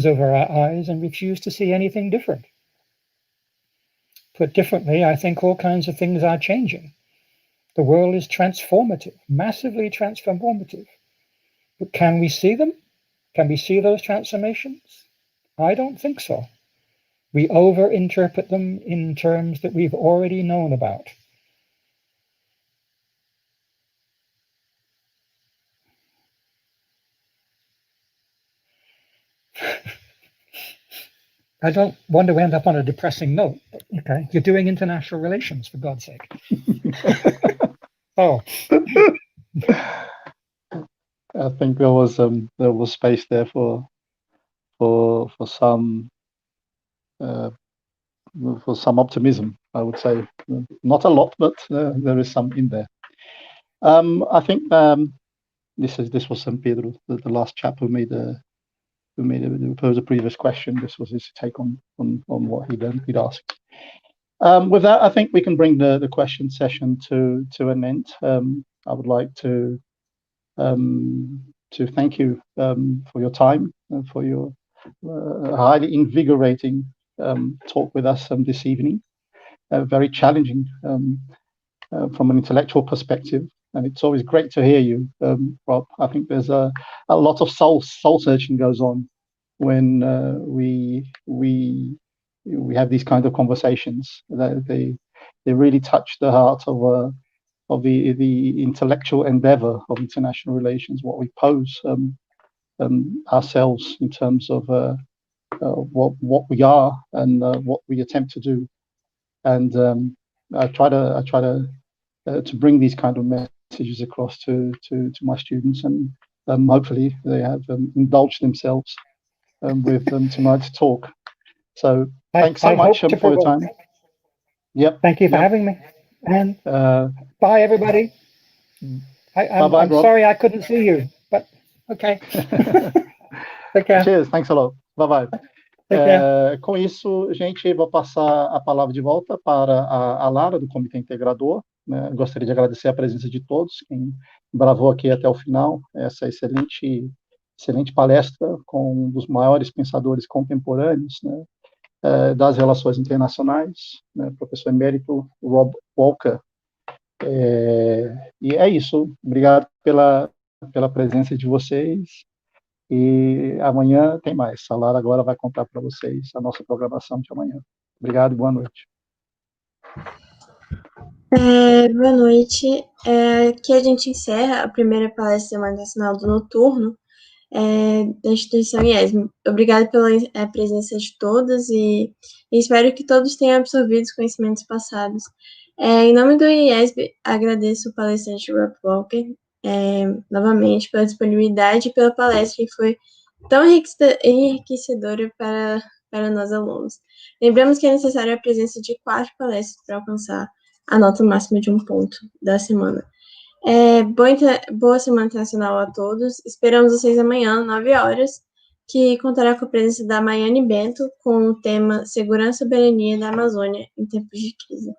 over our eyes and refuse to see anything different. Put differently, I think all kinds of things are changing. The world is transformative, massively transformative. But can we see them? Can we see those transformations? I don't think so. We overinterpret them in terms that we've already known about. I don't want to end up on a depressing note. Okay, you're doing international relations, for God's sake. Oh. I think there was space there for some optimism. I would say not a lot, but there is some in there. I think this was San Pedro, the last chap who posed a previous question. This was his take on what he'd asked. With that, I think we can bring the question session to an end. I would like to thank you for your time and for your highly invigorating talk with us this evening. Very challenging from an intellectual perspective, and it's always great to hear you, Rob. I think there's a lot of soul searching goes on when we have these kind of conversations. They really touch the heart of the intellectual endeavor of international relations, what we pose ourselves in terms of what we are and what we attempt to do. And I try to bring these kind of messages across to my students, and hopefully they have indulged themselves with tonight's talk. So thanks so much for your time. Yep. Thank you for having me. And bye, everybody. I'm sorry I couldn't see you, but okay. Take care. Cheers. Thanks a lot. Bye-bye. Com isso, gente, vou passar a palavra de volta para a Lara, do Comitê Integrador. Gostaria de agradecer a presença de todos, quem bravou aqui até o final, essa excelente palestra com um dos maiores pensadores contemporâneos, né, das relações internacionais, né, professor emérito Rob Walker. E é isso. Obrigado pela presença de vocês. E amanhã tem mais. A Lara agora vai contar para vocês a nossa programação de amanhã. Obrigado e boa noite. Boa noite. Aqui a gente encerra a primeira palestra Semana Internacional do Noturno da instituição IESB. Obrigada pela presença de todos e espero que todos tenham absorvido os conhecimentos passados. Em nome do IESB, agradeço o palestrante Rob Walker novamente pela disponibilidade e pela palestra que foi tão enriquecedora para nós alunos. Lembramos que é necessária a presença de 4 palestras para alcançar a nota máxima de 1 ponto da semana. Boa Semana Internacional a todos. Esperamos vocês amanhã, 9 horas, que contará com a presença da Maiane Bento com o tema Segurança e Soberania da Amazônia em Tempos de Crise.